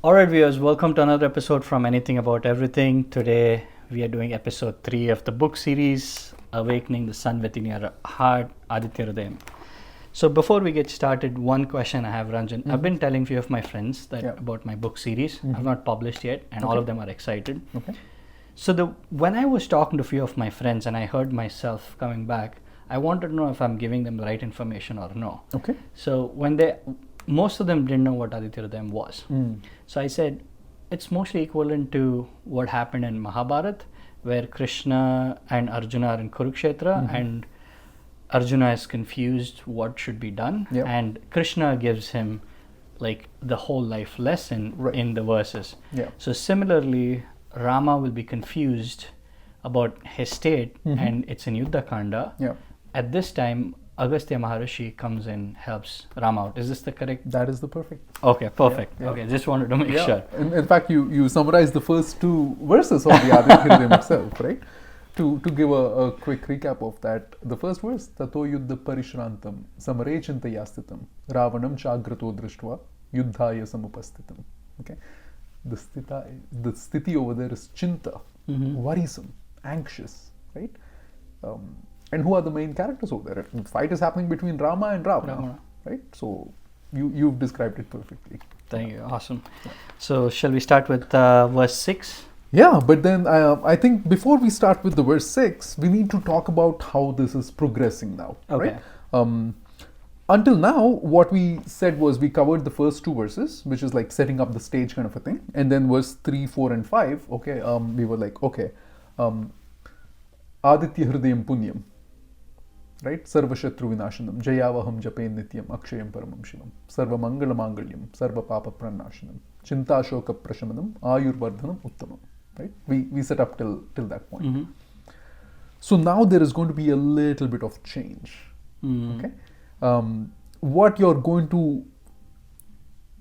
Alright, viewers, welcome to another episode from Anything About Everything. Today we are doing episode 3 of the book series, Awakening the Sun Within Your Heart, Aditya Hrudayam. So before we get started, one question I have, Ranjan. I've been telling a few of my friends that about my book series. I've not published yet, and all of them are excited. So when I was talking to a few of my friends and I heard myself coming back, I wanted to know if I'm giving them the right information or no. So most of them didn't know what Aditya Hrudayam was. So I said, it's mostly equivalent to what happened in Mahabharata, where Krishna and Arjuna are in Kurukshetra, and Arjuna is confused what should be done, and Krishna gives him like the whole life lesson in the verses. So similarly, Rama will be confused about his state, and it's in Yuddha Kanda. At this time, Agastya Maharishi comes and helps Rama out. Is this the correct? That is the perfect. Okay, perfect. Okay, just wanted to make sure. In fact, you summarized the first two verses of the Aditya Hrudayam itself, right? To give a quick recap of that, the first verse, Tato yuddha parishrantam samare chintayastitam ravanam chagrato drishtva yuddhaya samupastitam. Okay, the sthiti over there is chinta, worrisome, anxious, right? And who are the main characters over there? The fight is happening between Rama and Ravana, right? So you've described it perfectly. Thank you. Awesome. So shall we start with verse 6? Yeah, but then I think before we start with the verse 6, we need to talk about how this is progressing now, right? Until now, what we said was we covered the first two verses, which is like setting up the stage kind of a thing. And then verse 3, 4 and 5, we were like, Aditya Hrudayam Punyam, right? Sarva Shatru Vinashanam, Jayavaham Japen Nityam, Akshayam Paramam Shivam, Sarva Mangala Mangalyam, Sarva Papa Pranashanam, Chinta Shoka Prashamanam, Ayur Vardhanam Uttamam, right? We set up till that point. So now there is going to be a little bit of change, okay? What you're going to,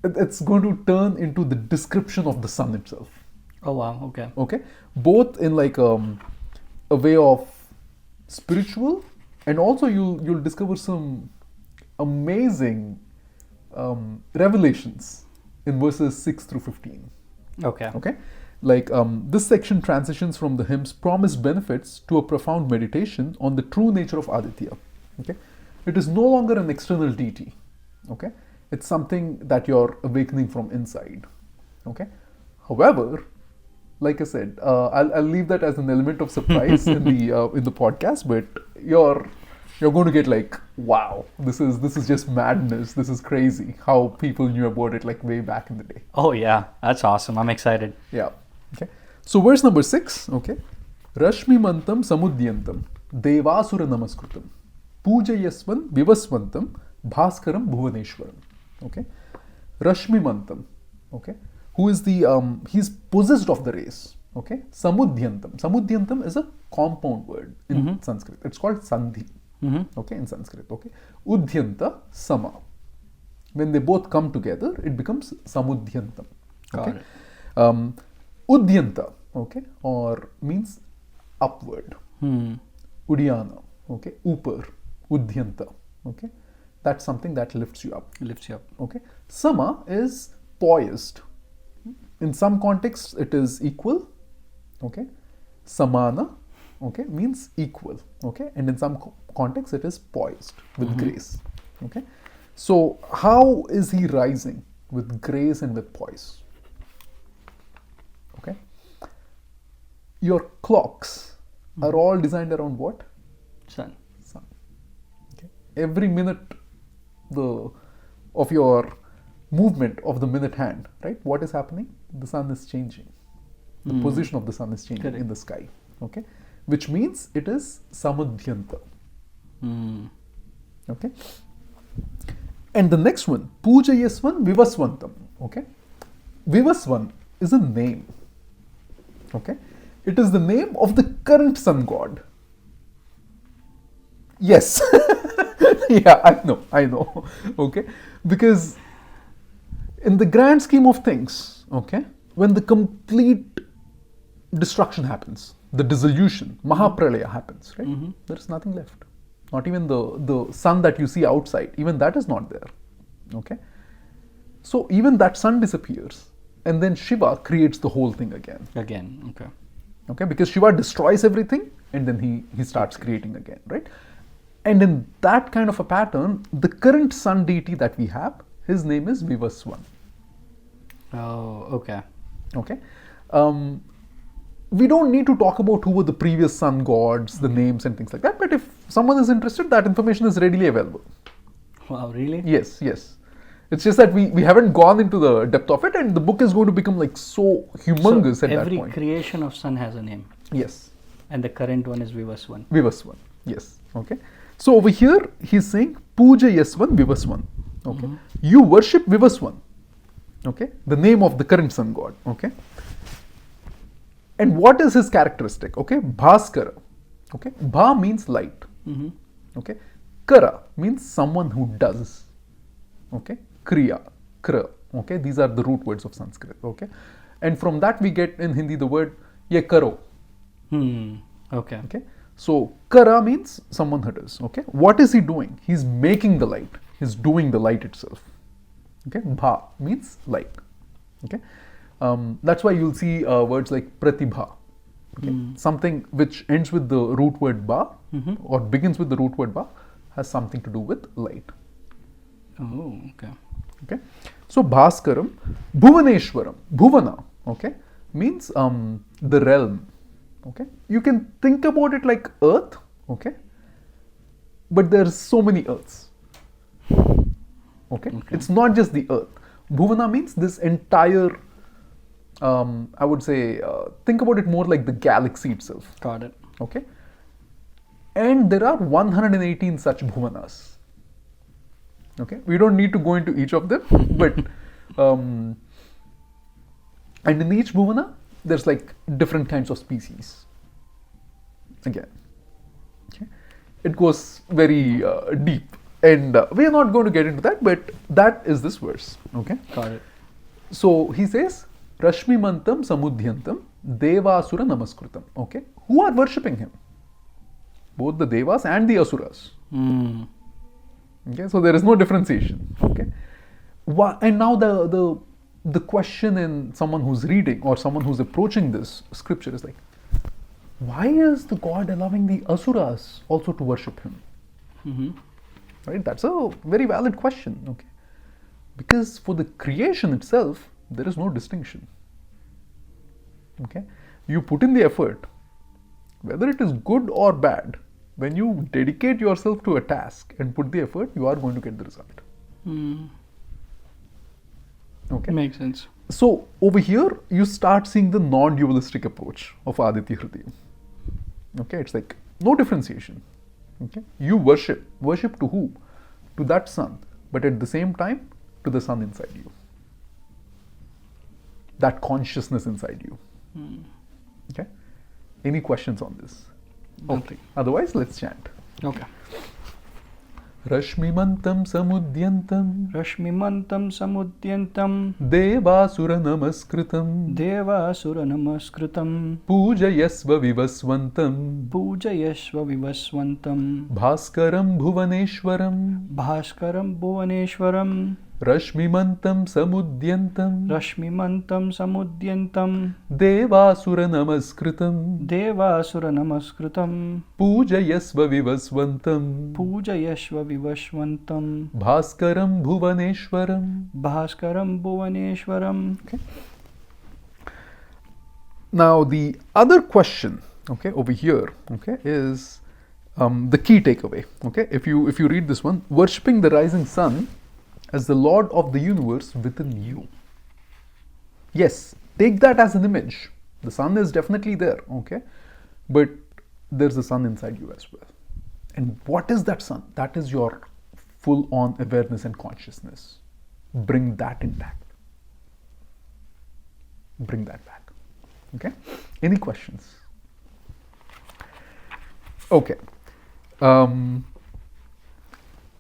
it's going to turn into the description of the sun itself. Oh wow, okay. Okay, both in like a way of spiritual, and also you'll discover some amazing revelations in verses 6 through 15. Okay, like this section transitions from the hymn's promised benefits to a profound meditation on the true nature of Aditya. Okay, it is no longer an external deity. Okay, it's something that you're awakening from inside. Okay, however, like I said, I'll leave that as an element of surprise in the podcast. But you're going to get like, wow, this is just madness. This is crazy. How people knew about it like way back in the day. Oh yeah, that's awesome. I'm excited. Yeah. Okay. So verse number 6. Okay. Rashmi mantam samudyantam devasura namaskrutam pujayasvan vivasvantam bhaskaram bhuvaneshwaram. Okay. Rashmi mantam. Okay. Who is he's possessed of the race. Okay. Samudyantam. Samudyantam is a compound word in Sanskrit. It's called sandhi. Okay, in Sanskrit. Okay. Udhyanta sama. When they both come together, it becomes samudhyantam. Okay. Udhyanta. Okay. Or means upward. Udyana. Okay. Upar. Udhyanta. Okay. That's something that lifts you up. Okay. Sama is poised. In some contexts, it is equal. Okay. Samana, okay, means equal. Okay. And in some contexts, it is poised with grace. Okay. So how is he rising? With grace and with poise. Okay. Your clocks are all designed around what? Sun. Okay. Every minute of your movement of the minute hand, right? What is happening? The sun is changing. The position of the sun is changing in the sky. Okay, which means it is samudhyanta. Okay, and the next one, pujayasvan vivasvantam. Okay, vivasvan is a name. Okay, it is the name of the current sun god. Yes. Yeah, I know. Okay, because in the grand scheme of things, okay, when the complete destruction happens, the dissolution, Mahapralaya happens, right? There is nothing left. Not even the sun that you see outside, even that is not there. Okay? So even that sun disappears. and then Shiva creates the whole thing again. Okay, because Shiva destroys everything and then he starts creating again, right? And in that kind of a pattern, the current sun deity that we have, his name is Vivaswan. Oh, okay. Okay. We don't need to talk about who were the previous sun gods, the names and things like that, but if someone is interested, that information is readily available. Wow, really? Yes. It's just that we haven't gone into the depth of it, and the book is going to become like so humongous at that point. Every creation of sun has a name. Yes. And the current one is Vivaswan. Vivaswan, yes. Okay. So over here, he's saying, Puja Yaswan Vivaswan. Okay. You worship Vivaswan. Okay. The name of the current sun god. Okay. And what is his characteristic? Okay. Bhaskara. Okay. Bha means light. Okay. Kara means someone who does. Okay. Kriya. Kra. Okay. These are the root words of Sanskrit. Okay. And from that we get in Hindi the word ye karo. Okay. Okay. So kara means someone who does. Okay. What is he doing? He's making the light. He's doing the light itself. Okay. Bha means light. Okay. That's why you'll see words like pratibha. Okay. Something which ends with the root word ba or begins with the root word ba has something to do with light. Oh, okay. Okay. So Bhaskaram, Bhuvaneshwaram, Bhuvana, okay, means the realm. Okay. You can think about it like earth, okay, but there's so many earths. Okay. It's not just the earth. Bhuvana means this entire, I would say, think about it more like the galaxy itself. Got it. Okay. And there are 118 such Bhuvanas. Okay. We don't need to go into each of them, but and in each Bhuvana, there's like different kinds of species. Again, okay. It goes very deep, and we are not going to get into that, but that is this verse. Okay. Got it. So he says, Rashmi Mantam Samudhyantam Devasura Namaskrutam. Okay. Who are worshipping him? Both the Devas and the Asuras. Okay. So there is no differentiation. Okay. And now the question in someone who's reading or someone who's approaching this scripture is like, why is the God allowing the Asuras also to worship him? Right? That's a very valid question. Okay. Because for the creation itself, there is no distinction. Okay. You put in the effort, whether it is good or bad, when you dedicate yourself to a task and put the effort, you are going to get the result. Okay. Makes sense. So over here, you start seeing the non-dualistic approach of Aditya Hrudayam. Okay, it's like no differentiation. Okay, you worship to who? To that sun, but at the same time, to the sun inside you. That consciousness inside you. Okay. Any questions on this? Nothing. Otherwise, let's chant. Okay. Rashmimantam samudyantam Devasura namaskritam Pujayasva vivasvantam Bhaskaram bhuvaneshwaram Rashmimantam samudyantam Devasura namaskritam Pujayasva vivasvantam Bhaskaram bhuvaneshwaram. Okay. Now the other question, okay, over here, okay, is the key takeaway. Okay, if you read this one, worshipping the rising sun as the Lord of the universe within you. Yes, take that as an image. The sun is definitely there, okay, but there's a sun inside you as well. And what is that sun? That is your full-on awareness and consciousness. Bring that intact. Bring that back. Okay? Any questions? Okay.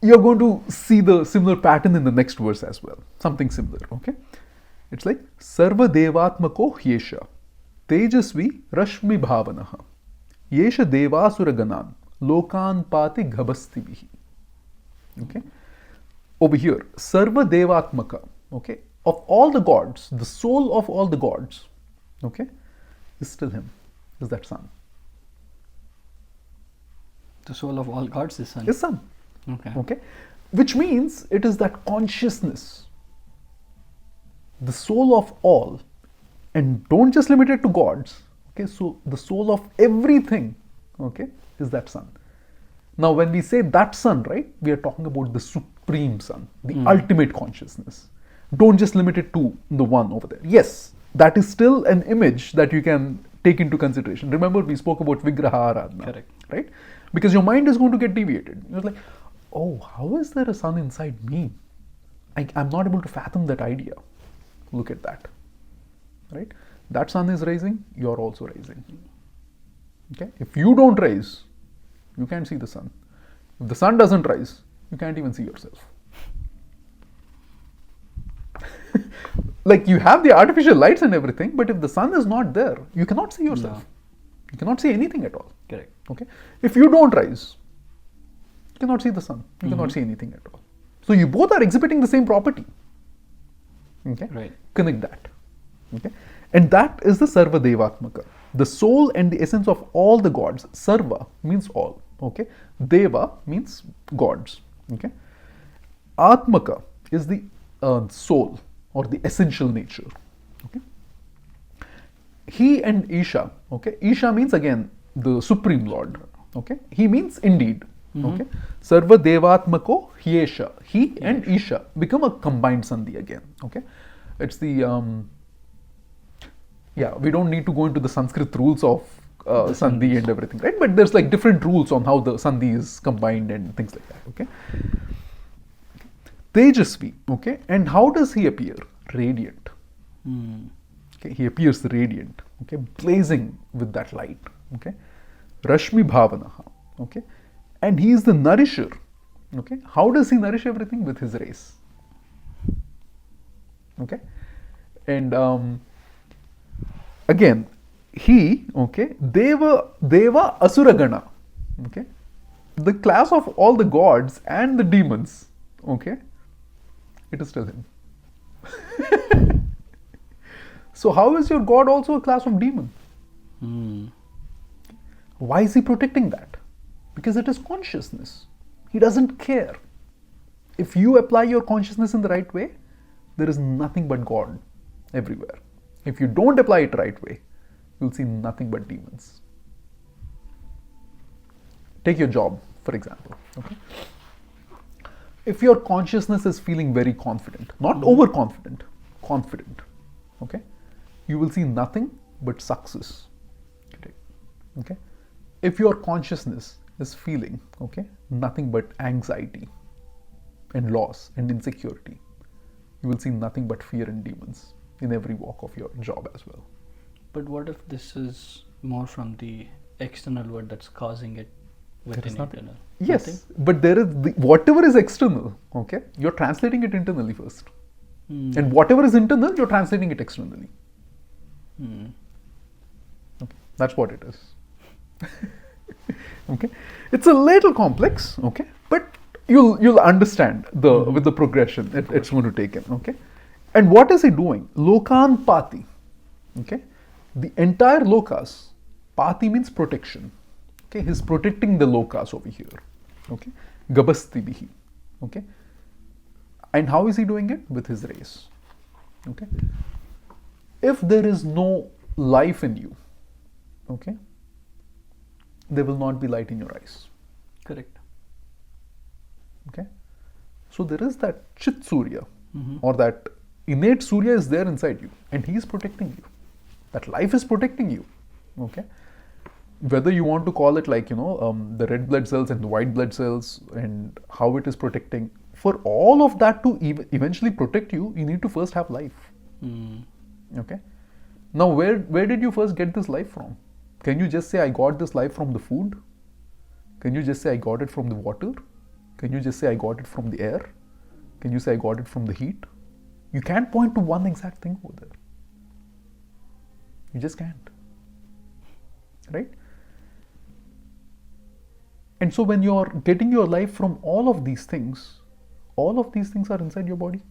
You're going to see the similar pattern in the next verse as well. Something similar. Okay? It's like Sarva Devatmako Hyesha Tejasvi Rashmi Bhavanaha Yesha Devasura Ganan Lokan Pati Ghabastivihi. Okay? Over here, Sarva Devatmaka. Okay? of all the gods, the soul of all the gods, okay, is still him, is that sun. The soul of all gods is sun. Is sun. Okay. Okay. Which means it is that consciousness, the soul of all, and don't just limit it to gods. Okay, so the soul of everything, okay, is that sun. Now, when we say that sun, right, we are talking about the supreme sun, the ultimate consciousness. Don't just limit it to the one over there. Yes, that is still an image that you can take into consideration. Remember, we spoke about Vigraha Aradhana. Correct. Right? Because your mind is going to get deviated. You're like, oh, how is there a sun inside me? I'm not able to fathom that idea. Look at that. Right? That sun is rising, you're also rising. Okay? If you don't rise, you can't see the sun. If the sun doesn't rise, you can't even see yourself. Like, you have the artificial lights and everything, but if the sun is not there, you cannot see yourself. No. You cannot see anything at all. Correct. Okay? If you don't rise, you cannot see the sun. You cannot see anything at all. So you both are exhibiting the same property. Okay? Right. Connect that. Okay? And that is the Sarva Devatmaka. The soul and the essence of all the gods. Sarva means all. Okay? Deva means gods. Okay? Atmaka is the soul or the essential nature. Okay? He and Isha. Okay? Isha means again the Supreme Lord. Okay? He means indeed. Okay? Sarva Devatmako Hyesha. He and Isha become a combined sandhi again. Okay? It's the we don't need to go into the Sanskrit rules of sandhi and everything, right? But there's like different rules on how the sandhi is combined and things like that. Okay? Tejasvi. Okay? And how does he appear? Radiant. Okay? He appears radiant. Okay? Blazing with that light. Okay? Rashmi Bhavanaha. Okay? And he is the nourisher. Okay? How does he nourish everything? With his rays. Okay? And again, he, okay, Deva Asuragana. Okay? The class of all the gods and the demons. Okay? It is still him. So how is your god also a class of demon? Why is he protecting that? Because it is consciousness. He doesn't care. If you apply your consciousness in the right way, there is nothing but God everywhere. If you don't apply it the right way, you'll see nothing but demons. Take your job, for example. Okay? If your consciousness is feeling very confident, not overconfident, confident, okay, you will see nothing but success. Okay? If your consciousness is feeling, okay, nothing but anxiety and loss and insecurity, you will see nothing but fear and demons in every walk of your job as well. But what if this is more from the external world that's causing it within internal? Yes, nothing? but there is whatever is external, okay, you're translating it internally first. And whatever is internal, you're translating it externally. Okay, that's what it is. Okay, it's a little complex, okay, but you'll understand with the progression it's going to take in. Okay, and what is he doing? Lokan Pati. Okay, the entire lokas. Pati means protection. Okay, he's protecting the lokas over here. Okay, Gabasti bihi. Okay, and how is he doing it? With his rays. Okay, if there is no life in you, okay, there will not be light in your eyes. Correct. Okay, so there is that Chit Surya, or that innate Surya is there inside you, and he is protecting you. That life is protecting you. Okay, whether you want to call it like, the red blood cells and the white blood cells, and how it is protecting, for all of that to eventually protect you, you need to first have life. Okay, now where did you first get this life from? Can you just say I got this life from the food? Can you just say I got it from the water? Can you just say I got it from the air? Can you say I got it from the heat? You can't point to one exact thing over there. You just can't. Right? And so when you're getting your life from all of these things are inside your body.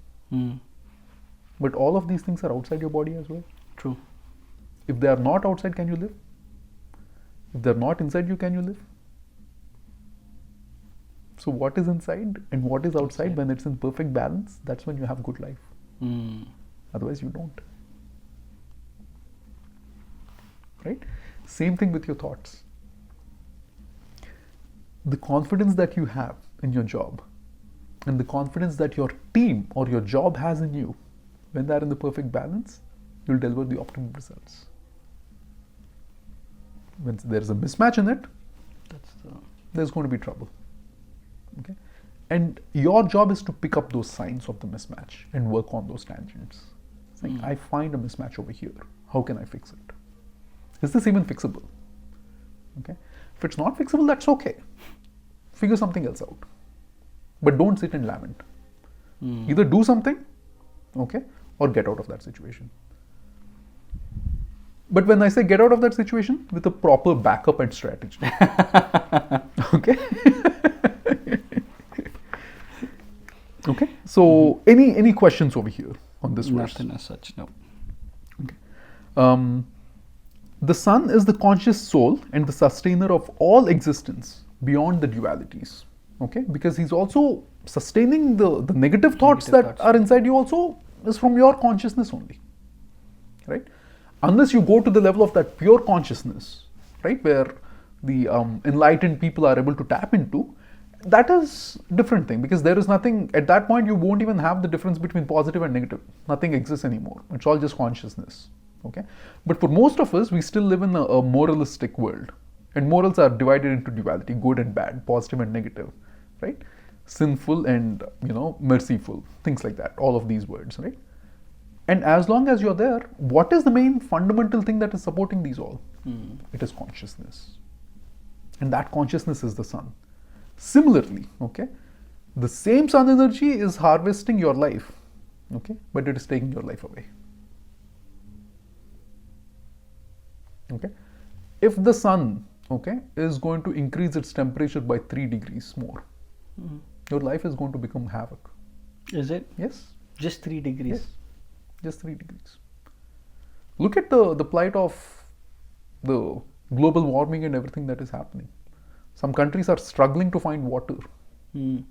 But all of these things are outside your body as well. True. If they are not outside, can you live? If they're not inside you, can you live? So what is inside and what is outside, when it's in perfect balance, that's when you have good life. Otherwise you don't. Right? Same thing with your thoughts. The confidence that you have in your job and the confidence that your team or your job has in you, when they're in the perfect balance, you'll deliver the optimum results. When there's a mismatch in it, there's going to be trouble. Okay? And your job is to pick up those signs of the mismatch and work on those tangents. It's like, I find a mismatch over here. How can I fix it? Is this even fixable? Okay? If it's not fixable, that's okay. Figure something else out. But don't sit and lament. Either do something, okay, or get out of that situation. But when I say get out of that situation, with a proper backup and strategy. Okay? Okay? So, any questions over here on this verse? Nothing as such, no. Okay. The sun is the conscious soul and the sustainer of all existence beyond the dualities. Okay? Because he's also sustaining the negative thoughts that are inside you also is from your consciousness only. Right? Unless you go to the level of that pure consciousness, right, where the enlightened people are able to tap into, that is different thing, because there is nothing, at that point you won't even have the difference between positive and negative. Nothing exists anymore. It's all just consciousness. Okay? But for most of us, we still live in a moralistic world. And morals are divided into duality, good and bad, positive and negative, right? Sinful and, merciful, things like that, all of these words, right? And as long as you're there, what is the main fundamental thing that is supporting these all? It is consciousness. And that consciousness is the sun. Similarly, okay, the same sun energy is harvesting your life, okay, but it is taking your life away. Okay? If the sun, okay, is going to increase its temperature by 3 degrees more, your life is going to become havoc. Is it? Yes. Just 3 degrees? Yes. Just 3 degrees. Look at the plight of the global warming and everything that is happening. Some countries are struggling to find water. And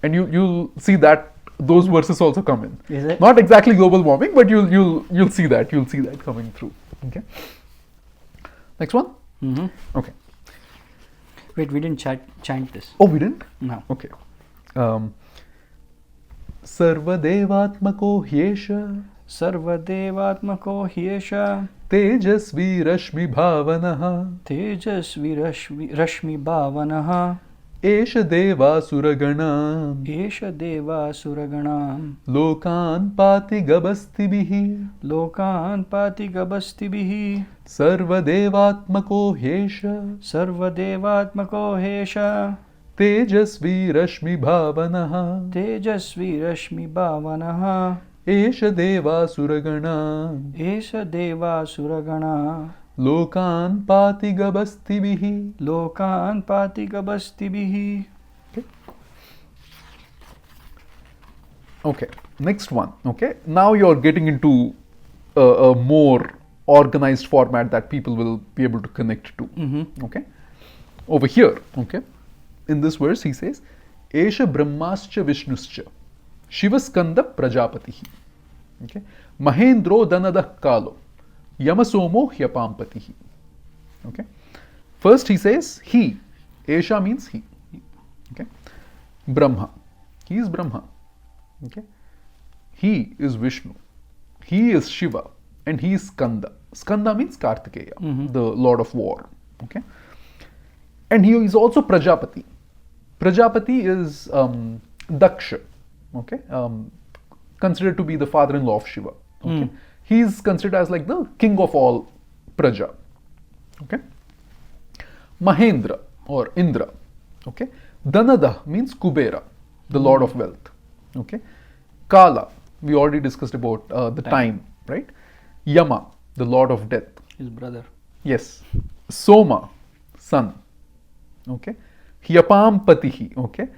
you'll see that those verses also come in. Is it? Not exactly global warming, but you'll see that. You'll see that coming through. Okay. Next one? Okay. Wait, we didn't chant this. Oh, we didn't? No. Okay. Sarvadevatmako hyesha Sarvadevatmako hyesha Tejasvi Rashmi Bhavanaha Tejasvi Rashmi Bhavanaha Esha Deva Suragana Esha Deva Suraganam Lokan Pati Gabastibihi Lokan Pati Gabastibihi Sarvadevatmako hyesha Sarvadevatmako hesha Tejasvi Rashmi Bhavanaha Tejasvi Rashmi Bhavanaha Esha Deva Suragana Esha Deva Suragana Lokan Pati Gabastibihi Lokan Pati Gabastibihi. Okay, next one. Okay, now you're getting into a more organized format that people will be able to connect to. Okay, over here, okay, in this verse he says, Esha Brahmascha Vishnuscha Shivaskanda Prajapatihi. Okay, Mahendro Danadah Kalo Yamasomo Hyapampatihi. Okay, first he says he. Esha means he. Okay, Brahma. He is Brahma. Okay, he is Vishnu. He is Shiva. And he is Skanda. Skanda means Kartikeya, the Lord of War. Okay, and he is also Prajapati. Prajapati is Daksha. Okay, considered to be the father-in-law of Shiva. Okay, he is considered as like the king of all Praja. Okay, Mahendra or Indra. Okay, Danada means Kubera, the Lord of Wealth. Okay, Kala, we already discussed about the time, right? Yama, the Lord of Death. His brother. Yes. Soma, sun. Okay. Hyapam Patihi. Okay.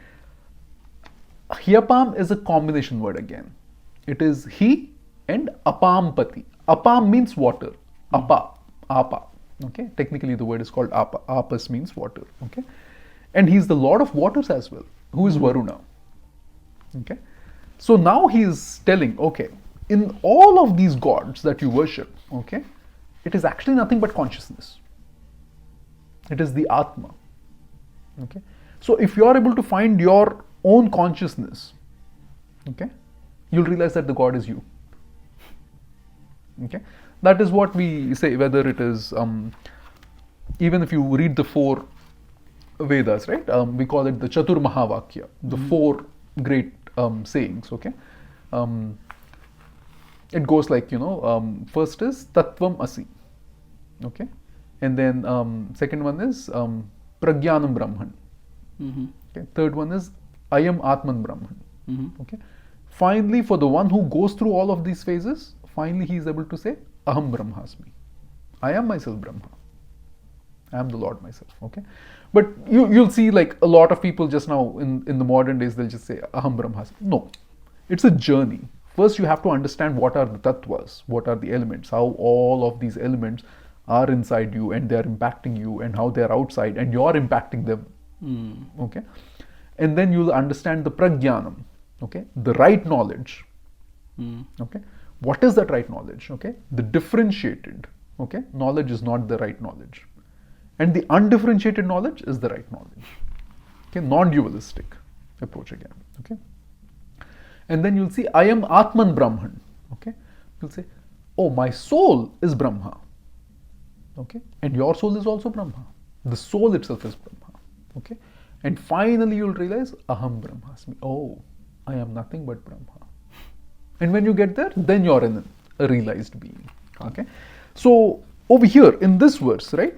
Hyapam is a combination word again. It is he and Apampati. Apam means water. Apa. Okay. Technically, the word is called Apa. Apas means water. Okay. And he's the Lord of waters as well, who is Varuna. Okay. So now he is telling, okay, in all of these gods that you worship, okay, it is actually nothing but consciousness. It is the Atma. Okay. So if you are able to find your own consciousness, okay, you'll realize that the God is you. Okay. That is what we say, whether it is, even if you read the 4 Vedas, right? We call it the Chatur Mahavakya, the 4 great sayings, okay? It goes like, first is Tattvam Asi, okay? And then second one is Pragyanam Brahman. Okay? Third one is Ayam Atman Brahman. Okay? Finally, for the one who goes through all of these phases, finally he is able to say Aham Brahmasmi. I am myself Brahma. I am the Lord myself. Okay, but you'll see like a lot of people just now in the modern days, they'll just say Aham Brahmasmi. No, it's a journey. First, you have to understand what are the tattvas, what are the elements, how all of these elements are inside you and they're impacting you, and how they're outside and you're impacting them. Okay, and then you'll understand the pragyanam. Okay, the right knowledge. Okay, what is that right knowledge? Okay, the differentiated. Okay, knowledge is not the right knowledge. And the undifferentiated knowledge is the right knowledge. Okay, non-dualistic approach again. Okay, and then you'll see I am Atman Brahman. Okay, you'll say, oh, my soul is Brahma. Okay, and your soul is also Brahma. The soul itself is Brahma. Okay, and finally you'll realize Aham Brahmasmi. Oh, I am nothing but Brahma. And when you get there, then you're a realized being. Okay, so over here in this verse, right?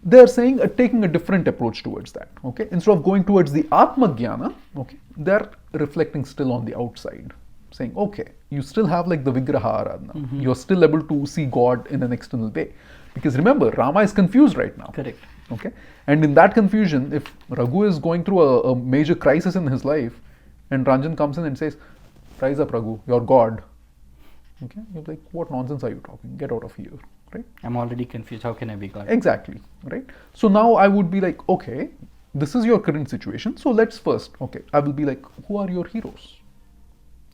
They're saying taking a different approach towards that. Okay, instead of going towards the Atma Jnana, okay, they're reflecting still on the outside, saying, okay, you still have like the Vigraha Aradhana. You're still able to see God in an external way. Because remember, Rama is confused right now. Correct. Okay, and in that confusion, if Raghu is going through a major crisis in his life, and Ranjan comes in and says, rise up Raghu, you're God. Okay, you're like, what nonsense are you talking? Get out of here. Right? I'm already confused. How can I be God? Exactly. Right. So now I would be like, okay, this is your current situation. So let's first, okay, I will be like, who are your heroes?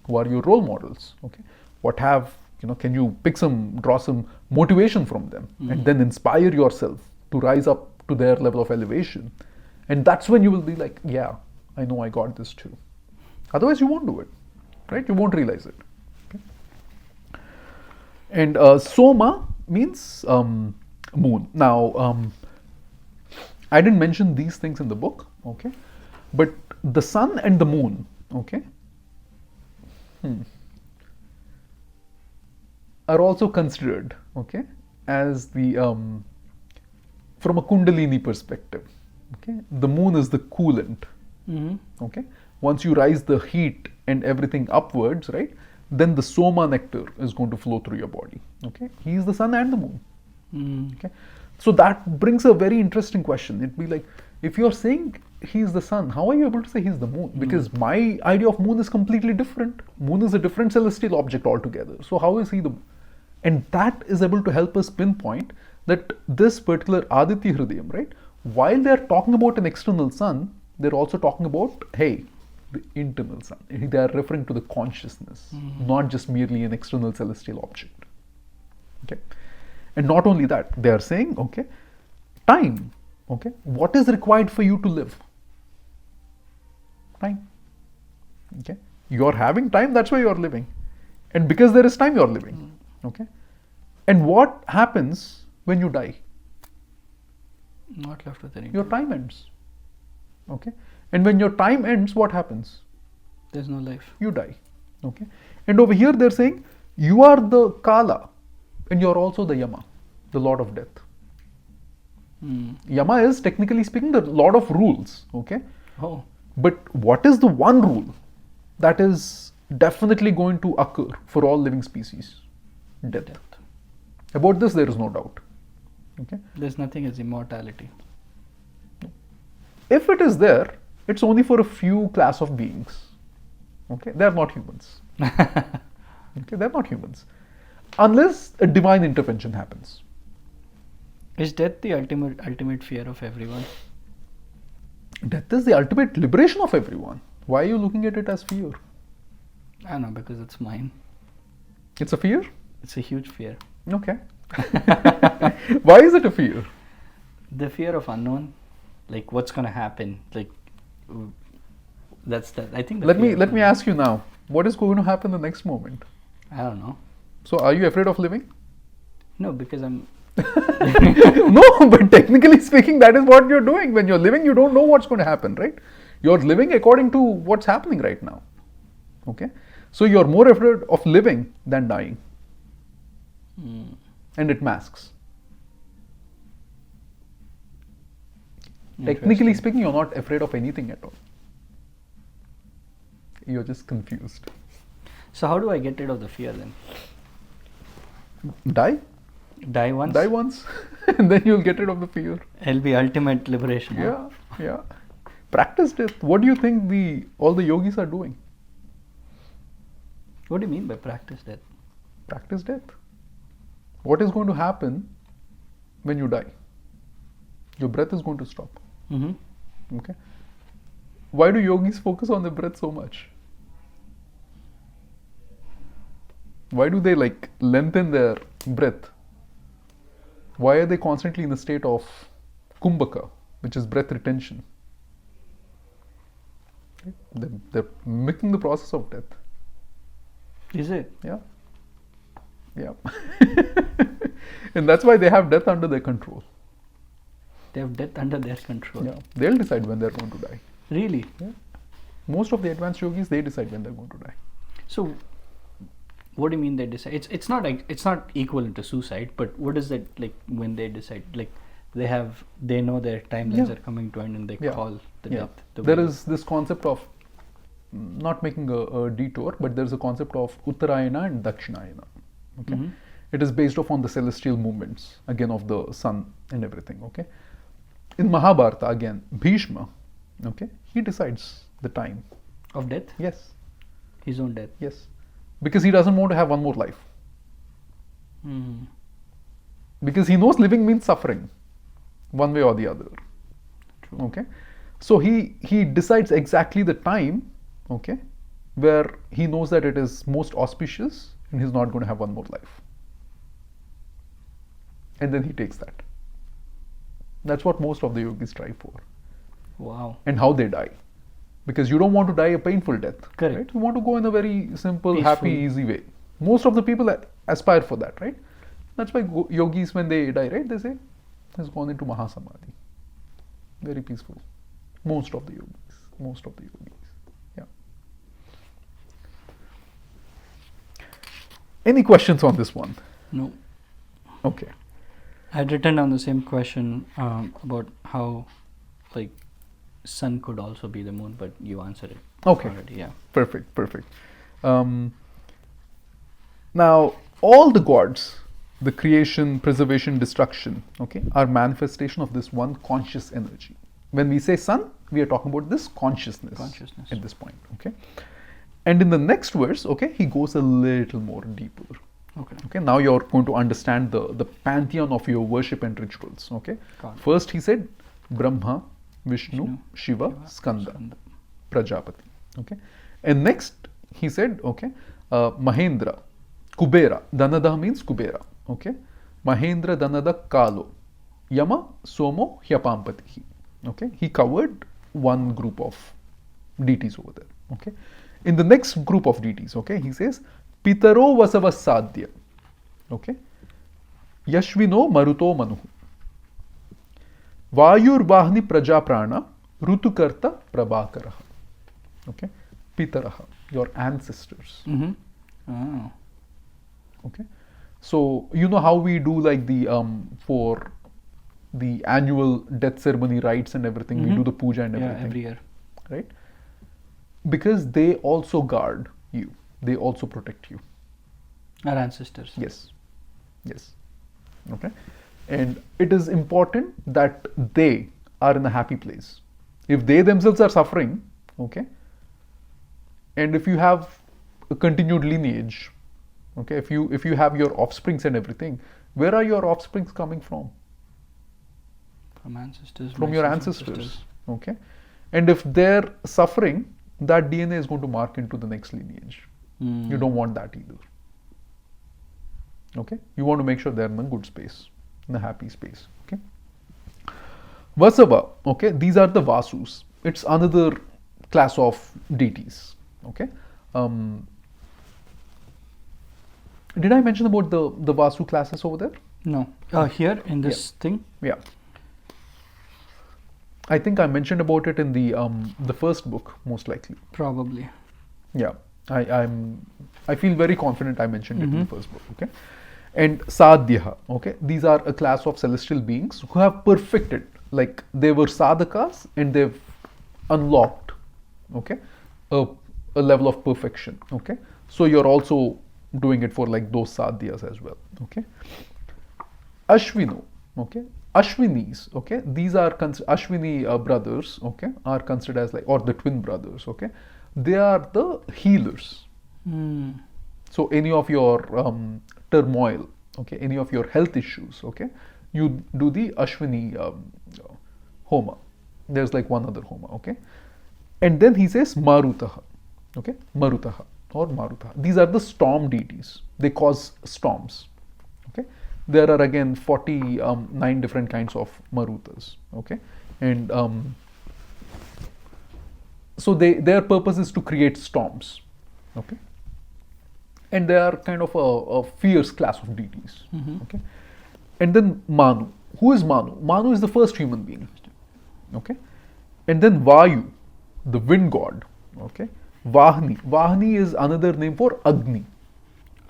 Who are your role models? Okay. What have, can you draw some motivation from them and then inspire yourself to rise up to their level of elevation. And that's when you will be like, yeah, I know I got this too. Otherwise you won't do it. Right. You won't realize it. Okay. And Soma means moon. Now, I didn't mention these things in the book, okay, but the sun and the moon, okay, are also considered, okay, as the from a Kundalini perspective, okay, the moon is the coolant, okay. Once you rise the heat and everything upwards, right, then the Soma nectar is going to flow through your body. Okay, he is the sun and the moon. Okay, so that brings a very interesting question. It'd be like, if you're saying he's the sun, how are you able to say he's the moon? Because my idea of moon is completely different. Moon is a different celestial object altogether. So how is he the? And that is able to help us pinpoint that this particular Aditya Hrudayam, right? While they're talking about an external sun, they're also talking about, hey, the internal sun. They are referring to the consciousness, not just merely an external celestial object. Okay, and not only that, they are saying, okay, time. Okay, what is required for you to live? Time. Okay, you are having time. That's why you are living, and because there is time, you are living. Okay, and what happens when you die? Not left with any. Your time ends. Okay. And when your time ends, what happens? There's no life. You die. Okay. And over here they're saying, you are the Kala and you're also the Yama, the Lord of Death. Yama is, technically speaking, the Lord of Rules. Okay. Oh. But what is the one rule that is definitely going to occur for all living species? Death. About this there is no doubt. Okay. There's nothing as immortality. If it is there, it's only for a few class of beings. Okay, they are not humans. Okay, they're not humans. Unless a divine intervention happens. Is death the ultimate fear of everyone? Death is the ultimate liberation of everyone. Why are you looking at it as fear? I don't know, because it's mine. It's a fear? It's a huge fear. Okay. Why is it a fear? The fear of unknown, like what's going to happen, like that's that. I think. Let me ask you now. What is going to happen the next moment? I don't know. So, are you afraid of living? No, because I'm. No, but technically speaking, that is what you're doing. When you're living, you don't know what's going to happen, right? You're living according to what's happening right now. Okay, so you're more afraid of living than dying, and it masks. Technically speaking, you're not afraid of anything at all. You're just confused. So how do I get rid of the fear then? Die? Die once? Die once, and then you'll get rid of the fear. It'll be ultimate liberation. Yeah, yeah. Practice death. What do you think all the yogis are doing? What do you mean by practice death? Practice death. What is going to happen when you die? Your breath is going to stop. Mm-hmm. Okay. Why do yogis focus on the breath so much? Why do they lengthen their breath? Why are they constantly in the state of kumbhaka, which is breath retention? They're mimicking the process of death. Is it? Yeah. Yeah. And that's why they have death under their control. They have death under their control. Yeah. They'll decide when they're going to die. Really? Yeah. Most of the advanced yogis, they decide when they're going to die. So, what do you mean they decide? It's not equivalent to suicide, but what is that like when they decide? Like they know their timelines are coming to end and they call the death. There is this concept of, not making a detour, but there is a concept of Uttarayana and Dakshinayana. Okay, it is based off on the celestial movements again of the sun and everything. Okay, in Mahabharata again, Bhishma, okay, he decides the time of death. Yes, his own death. Yes, because he doesn't want to have one more life. Because he knows living means suffering, one way or the other. True. Okay, so he decides exactly the time, okay, where he knows that it is most auspicious and he's not going to have one more life. And then he takes that. That's what most of the yogis strive for. Wow. And how they die. Because you don't want to die a painful death. Correct. Right? You want to go in a very simple, peaceful, happy, easy way. Most of the people aspire for that, right? That's why yogis, when they die, right, they say, has gone into Mahasamadhi. Very peaceful. Most of the yogis. Yeah. Any questions on this one? No. Okay. I had written down the same question about how, sun could also be the moon, but you answered it. Okay. Already, yeah. Perfect. Now, all the gods, the creation, preservation, destruction, okay, are manifestation of this one conscious energy. When we say sun, we are talking about this consciousness at this point, okay. And in the next verse, okay, he goes a little more deeper. Okay. Now you're going to understand the pantheon of your worship and rituals. Okay. First he said Brahma, Vishnu, Shiva, Skanda, Prajapati. Okay. And next he said, okay, Mahendra, Kubera. Danada means Kubera. Okay. Mahendra, Danada, Kalo, Yama, Somo, Hyapampati. Okay. He covered one group of deities over there. Okay. In the next group of deities, okay, he says Pitaro Vasava Sadhya. Okay. Yashvino Maruto Manu. Vayur Vahni Prajaprana Rutukarta Prabhakaraha. Okay. Pitaraha, your ancestors. Oh. Okay. So you know how we do for the annual death ceremony rites and everything, we do the puja and everything. Yeah, every year. Right? Because they also guard you. They also protect you. Our ancestors. Yes. Okay. And it is important that they are in a happy place. If they themselves are suffering, okay, and if you have a continued lineage, Okay, if you have your offsprings and everything, where are your offsprings coming from? From ancestors. From your ancestors. Okay, and if they're suffering, that DNA is going to mark into the next lineage. You don't want that either. Okay, you want to make sure they're in a good space, in a happy space. Okay, Vasava. Okay, these are the Vasus. It's another class of deities. Okay, did I mention about the Vasu classes over there? No. Here in this thing. Yeah. I think I mentioned about it in the first book, most likely. Probably. Yeah. I feel very confident I mentioned it in the first book. Okay. And Sadhyaha. Okay. These are a class of celestial beings who have perfected, like they were sadhakas and they've unlocked, okay, a level of perfection. Okay. So you're also doing it for like those sadhyas as well. Okay. Ashvino. Okay. Ashwinis, okay, these are Ashwini brothers, okay, are considered as like, or the twin brothers, okay, they are the healers. So any of your turmoil, okay, any of your health issues, okay, you do the Ashwini Homa. There's like one other Homa, okay, and then he says Marutaha, okay, Marutaha or Marutaha. These are the storm deities. They cause storms, okay. There are again 49 different kinds of Marutas, okay, and so their purpose is to create storms, okay, and they are kind of a fierce class of deities, okay, and then Manu. Who is Manu? Manu is the first human being, okay, and then Vayu, the wind god, okay, Vahni. Vahni is another name for Agni,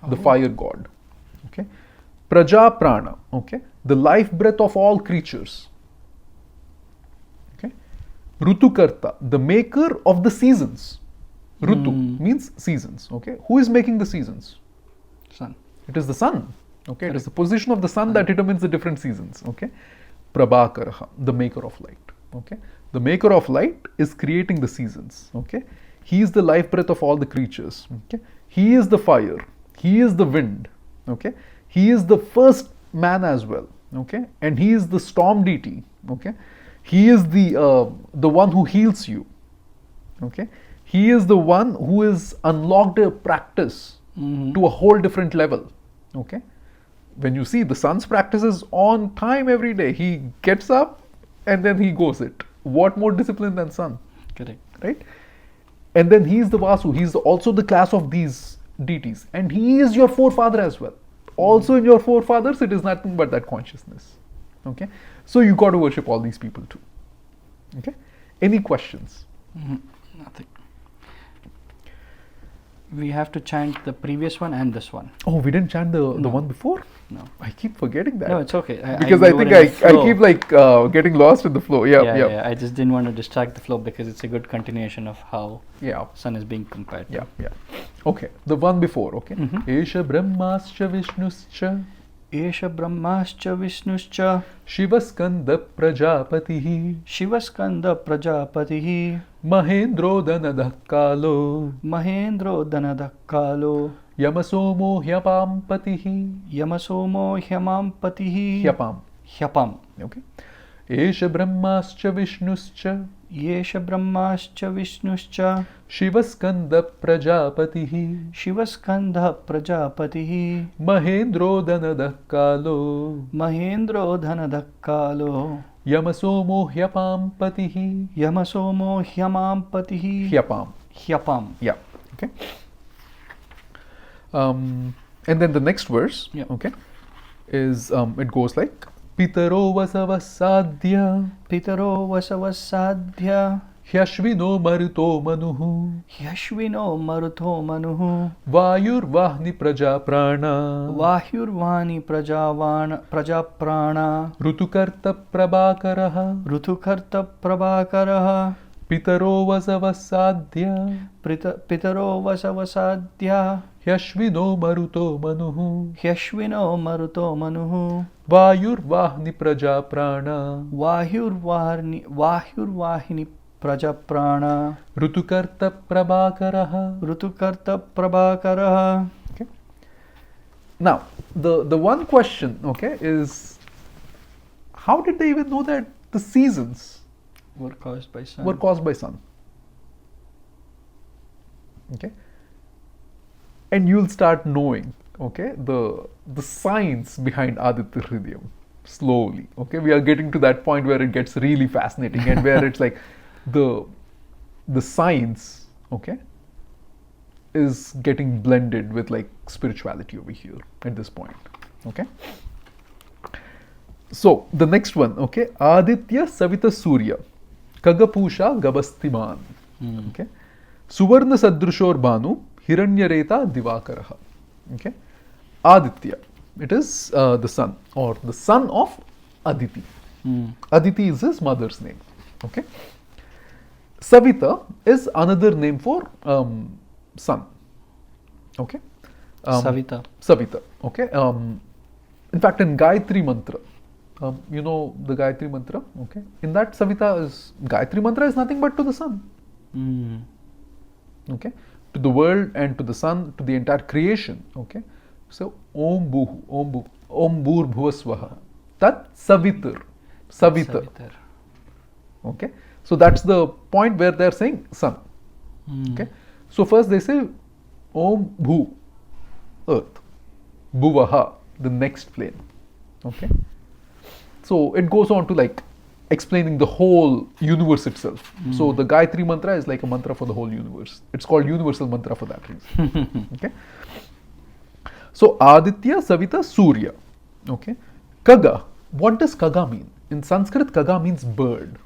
the fire god, okay. Praja Prana, okay, the life breath of all creatures. Okay. Rutukarta, the maker of the seasons. Rutu means seasons, okay. Who is making the seasons? Sun. It is the sun, okay. It is the position of the sun that determines the different seasons, okay. Prabhakaraha, the maker of light, okay. The maker of light is creating the seasons, okay. He is the life breath of all the creatures, okay. He is the fire, he is the wind, okay. He is the first man as well, okay, and he is the storm deity, okay. He is the one who heals you, okay. He is the one who is unlocked a practice to a whole different level, okay. When you see the sun's practice is on time every day, he gets up and then he goes it. What more discipline than sun? Correct. Right? And then he is the Vasu. He is also the class of these deities, and he is your forefather as well. Also in your forefathers, it is nothing but that consciousness. Okay, so you got to worship all these people too. Okay, any questions? Nothing. We have to chant the previous one and this one. Oh, we didn't chant the one before? No. I keep forgetting that. No, it's okay. Because I think I keep like getting lost in the flow. Yeah. I just didn't want to distract the flow because it's a good continuation of how sun is being compared to. Yeah. Okay, the one before, okay. Esha Brahmascha Vishnuscha. Esha Brahmascha Vishnuscha. Shivaskanda Prajapatihi. Shivaskanda Prajapatihi. Mahendro Danadakkalo. Mahendro Danadakkalo. Yamasomo Hyapampatihi. Yamasomo Hyapampatihi. Hyapam. Okay. Esha Brahmascha Vishnuscha. Yesha Brahmascha Vishnuscha. Shivaskanda Prajapatihi. Shivaskanda Prajapatihi. Mahendro Danadakkalo. Mahendro Dhanadakkalo. Yamasomo Hyapampatihi. Yamasomo Hyapampatihi. Hyapam. Yeah. Okay. And then the next verse, okay, is it goes like Pitaro Vasavasadhya. Pitaro Vasavasadhya. Hyashvino Maruto Manuhu. Hyashvino Maruto Manuhu. Vayur Vahni Praja Prana. Vahyurvani Praja Prana. Rutukarta Prabhakaraha. Rutukarta Prabhakaraha. Pitaro Vasavasadhya. Pitaro Vasavasadhya. Hyashvino Maruto Manuhu. Hyashvino Maruto Manuhu. Vayur Vahni Praja Prana. Vahyurvahini Praja Prana. Rutukarta Prabhakaraha. Rutukarta Prabhakaraha. Okay. Now, the one question, okay, is how did they even know that the seasons were caused by sun? Were caused by sun. Okay, and you'll start knowing, okay, the science behind Aditya Hrudayam slowly. Okay, we are getting to that point where it gets really fascinating and where it's like the science, okay, is getting blended with like spirituality over here at this point. Okay, so the next one, okay, Aditya Savita Surya Kagapusha Gabastiman. Okay, Suvarna Sadrushor Banu Hiranyareta Divakaraha. Okay, Aditya, it is the sun, or the son of Aditi. Aditi is his mother's name. Okay, Savita is another name for sun. Okay, Savita. Okay, in fact, in Gayatri Mantra, you know the Gayatri Mantra. Okay, in that Savita is Gayatri Mantra is nothing but to the sun. Okay, to the world and to the sun, to the entire creation. Okay, so Om Bhuhu, Om Bhur Bhuvasvaha, Tat Savitar. Okay, so that's the point where they're saying sun. Okay, so first they say Om Bhu, earth, Bhuvaha, the next plane. Okay, so it goes on to like explaining the whole universe itself. So the Gayatri Mantra is like a mantra for the whole universe. It's called universal mantra for that reason. Okay, so Aditya Savita Surya. Okay, Kaga, what does Kaga mean? In Sanskrit, Kaga means bird.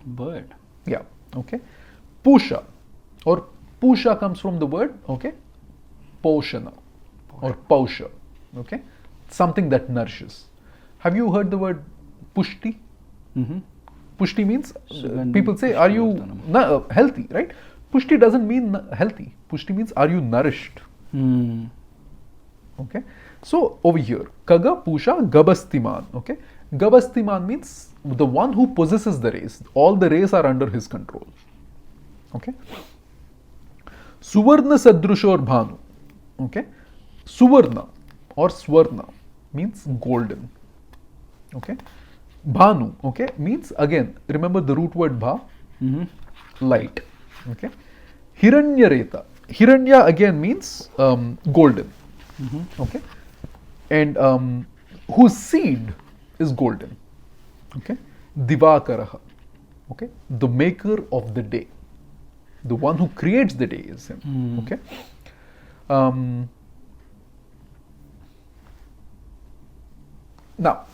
Bird. Yeah. Okay, Pusha, or Pusha comes from the word, okay, Poshana or Pausha. Okay, something that nourishes. Have you heard the word Pushti? Pushti means, people say, are you healthy, right? Pushti doesn't mean healthy. Pushti means, are you nourished? Okay, so over here, Kaga Pusha Gabastiman. Okay, Gabastiman means the one who possesses the rays. All the rays are under his control. Okay, Suvarna Sadrushor Bhanu. Okay, Suvarna or Swarna means golden. Okay, Bhanu, okay, means again, remember the root word Bha, light. Okay, Hiranyareta. Hiranya again means golden. Okay, and whose seed is golden. Okay, Divakaraha. Okay, the maker of the day. The one who creates the day is him. Okay. Now,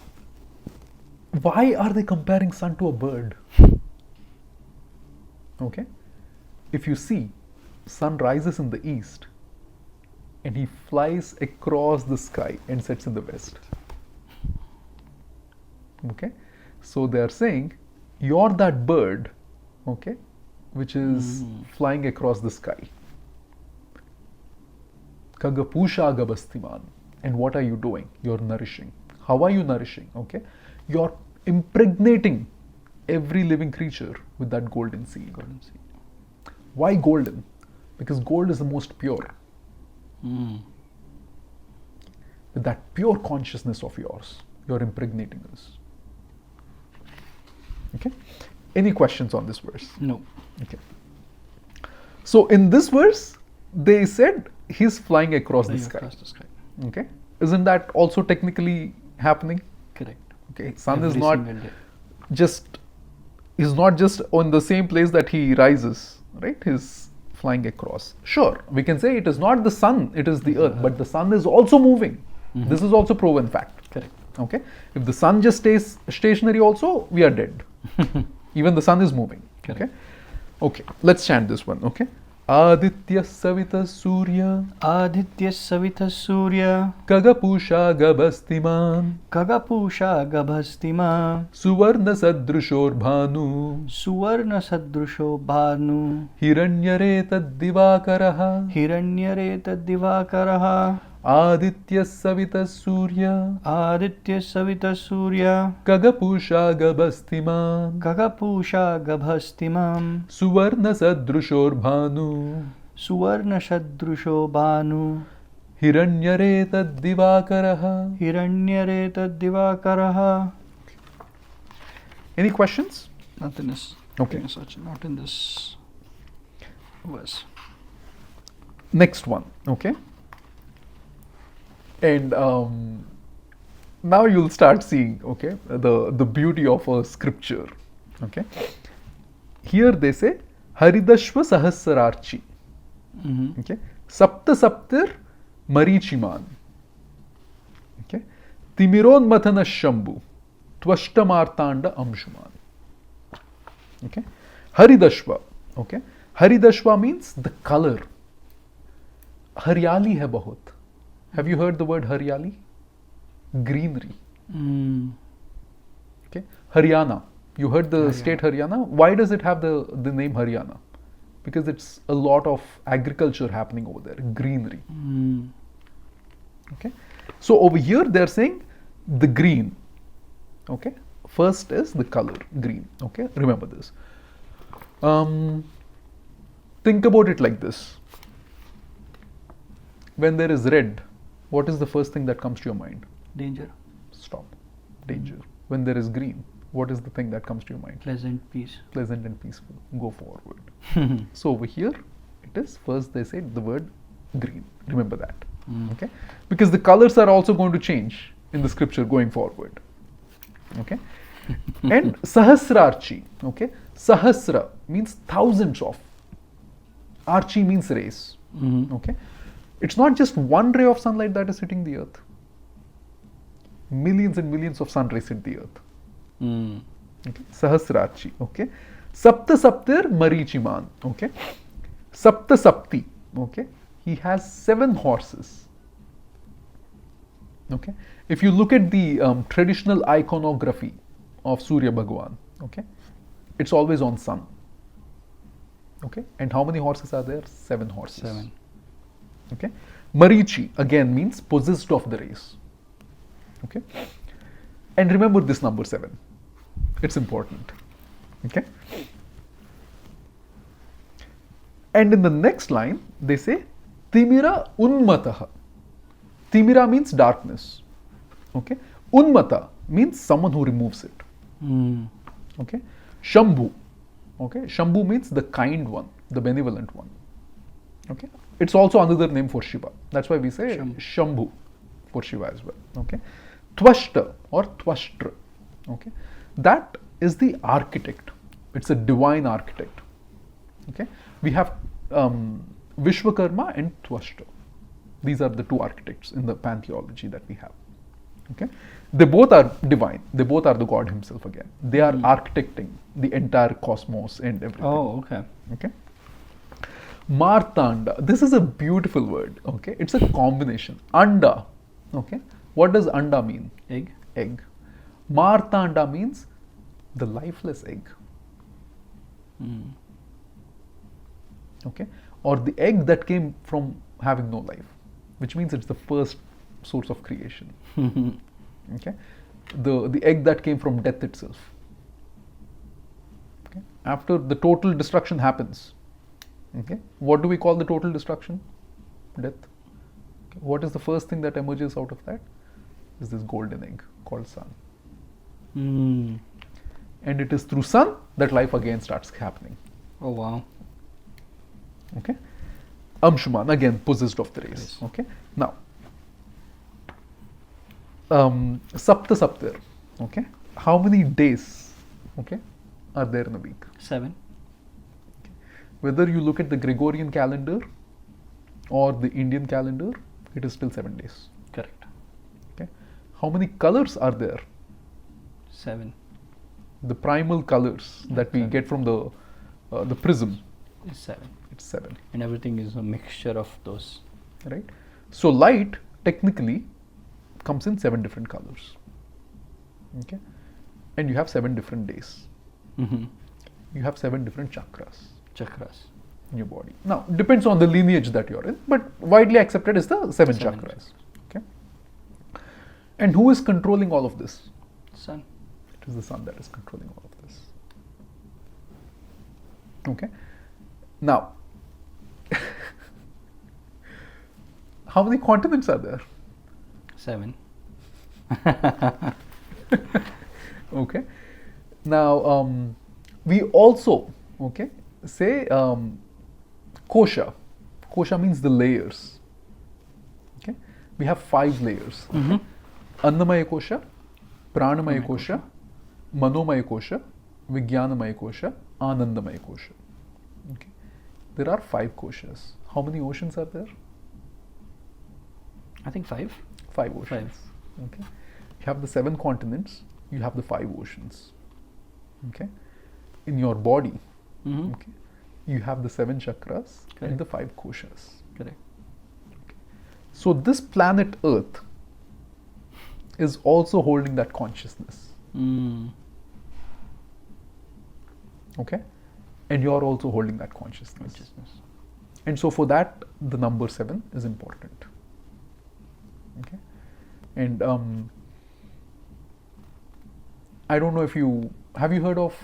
why are they comparing sun to a bird? Okay, if you see, sun rises in the east and he flies across the sky and sets in the west. Okay, so they are saying you're that bird, okay, which is flying across the sky. Kagapusha Gabastiman. And what are you doing? You're nourishing. How are you nourishing? Okay, you're impregnating every living creature with that golden seed. Why golden? Because gold is the most pure. With that pure consciousness of yours, you're impregnating us. Okay, any questions on this verse? No. Okay, so in this verse they said he's flying across the sky. Okay, isn't that also technically happening? Correct. Okay, sun is not just on the same place that he rises, right? He's flying across. Sure, we can say it is not the sun, it is the earth, but the sun is also moving. This is also proven fact. Correct. Okay, if the sun just stays stationary also, we are dead. Even the sun is moving. Correct. Okay, okay, let's chant this one. Okay, Aditya Savita Surya Aditya Savita Surya Kagapusha Gabastiman Kagapusha Gabhastiman Suvarna Sadrushor Bhanu Suvarna Sadrusho Bhanu Hiranyareta Divakaraha Hiranyareta Divakaraha Aditya Savita Surya Aditya Savita Surya Kagapusha Gabastiman Kagapusha Gabhastimam Suvarna Sadrushor Bhanu Suvarna Sadrusho Bhanu Hiranyareta Divakaraha. Hiranyareta Divakaraha. Any questions? Nothing is. Okay. Not in this verse. Next one. Okay. And now you'll start seeing, okay, the beauty of a scripture. Okay. Here they say Haridashva Sahasrarchi. Okay. Sapta Saptir Marichiman. Okay. Timiron Mathana Shambhu. Tvashtamartanda Amshuman. Okay. Haridashva. Okay. Haridashva means the color. Haryali hai bahut. Have you heard the word Haryali? Greenery. Okay. Haryana. You heard the state Haryana? Why does it have the name Haryana? Because it's a lot of agriculture happening over there. Greenery. Okay. So over here they're saying the green. Okay. First is the color green. Okay. Remember this. Think about it like this. When there is red, what is the first thing that comes to your mind? Danger. Stop. Danger. When there is green, what is the thing that comes to your mind? Pleasant, peace. Pleasant and peaceful. Go forward. So over here, it is first they say the word green. Remember that. Okay. Because the colors are also going to change in the scripture going forward. Okay. And Sahasrarchi. Okay. Sahasra means thousands of. Archi means rays. Okay. It's not just one ray of sunlight that is hitting the earth. Millions and millions of sun rays hit the earth. Okay. Sahasrarchi. Okay. Sapta Saptir Marichiman. Okay. Sapta Sapti. Okay. He has 7 horses. Okay. If you look at the traditional iconography of Surya Bhagwan, okay, it's always on sun. Okay. And how many horses are there? 7 horses. 7. Okay. Marichi again means possessed of the race. Okay. And remember this number 7. It's important. Okay. And in the next line, they say Timira Unmataha. Timira means darkness. Okay. Unmata means someone who removes it. Okay. Shambhu. Okay. Shambhu means the kind one, the benevolent one. Okay. It's also another name for Shiva. That's why we say Shambhu for Shiva as well. Okay. Tvashta or Tvashtra. Okay. That is the architect. It's a divine architect. Okay. We have Vishwakarma and Tvashta. These are the 2 architects in the pantheology that we have. Okay. They both are divine. They both are the God himself again. They are architecting the entire cosmos and everything. Oh, okay. Okay. Martanda. This is a beautiful word. Okay. It's a combination. Anda. Okay. What does anda mean? Egg. Egg. Martanda means the lifeless egg. Okay. Or the egg that came from having no life, which means it's the first source of creation. Okay. The egg that came from death itself. Okay. After the total destruction happens, okay, what do we call the total destruction? Death. Okay. What is the first thing that emerges out of that? Is this golden egg called sun. And it is through sun that life again starts happening. Oh, wow. Okay. Amshuman, again possessed of the race. Okay. Now, Sapta Saptir. Okay. How many days, okay, are there in a week? 7. Okay. Whether you look at the Gregorian calendar or the Indian calendar, it is still 7 days. Correct. Okay. How many colors are there? 7. The primal colors that we get from the prism. It's 7. It's 7. And everything is a mixture of those. Right. So light technically comes in 7 different colors. Okay. And you have 7 different days. You have 7 different chakras. In your body. Now, depends on the lineage that you're in, but widely accepted is the 7 chakras. Okay. And who is controlling all of this? Sun. It is the sun that is controlling all of this. Okay. Now, How many continents are there? 7. Okay. Now, we also, okay, say kosha. Kosha means the layers. Okay. We have 5 layers. Mm-hmm. Annamaya kosha, Pranamaya kosha, Manomaya kosha, Vijnanamaya kosha, Anandamaya kosha. Okay. There are 5 koshas. How many oceans are there? I think 5. 5 oceans. 5. Okay. You have the 7 continents. You have the 5 oceans. Okay. In your body, Mm-hmm. okay, you have the 7 chakras Correct. and the 5 koshas. Correct. Okay. So this planet Earth is also holding that consciousness. Mm. Okay. And you're also holding that consciousness. And so for that, the number 7 is important. Okay. And I don't know if you have you heard of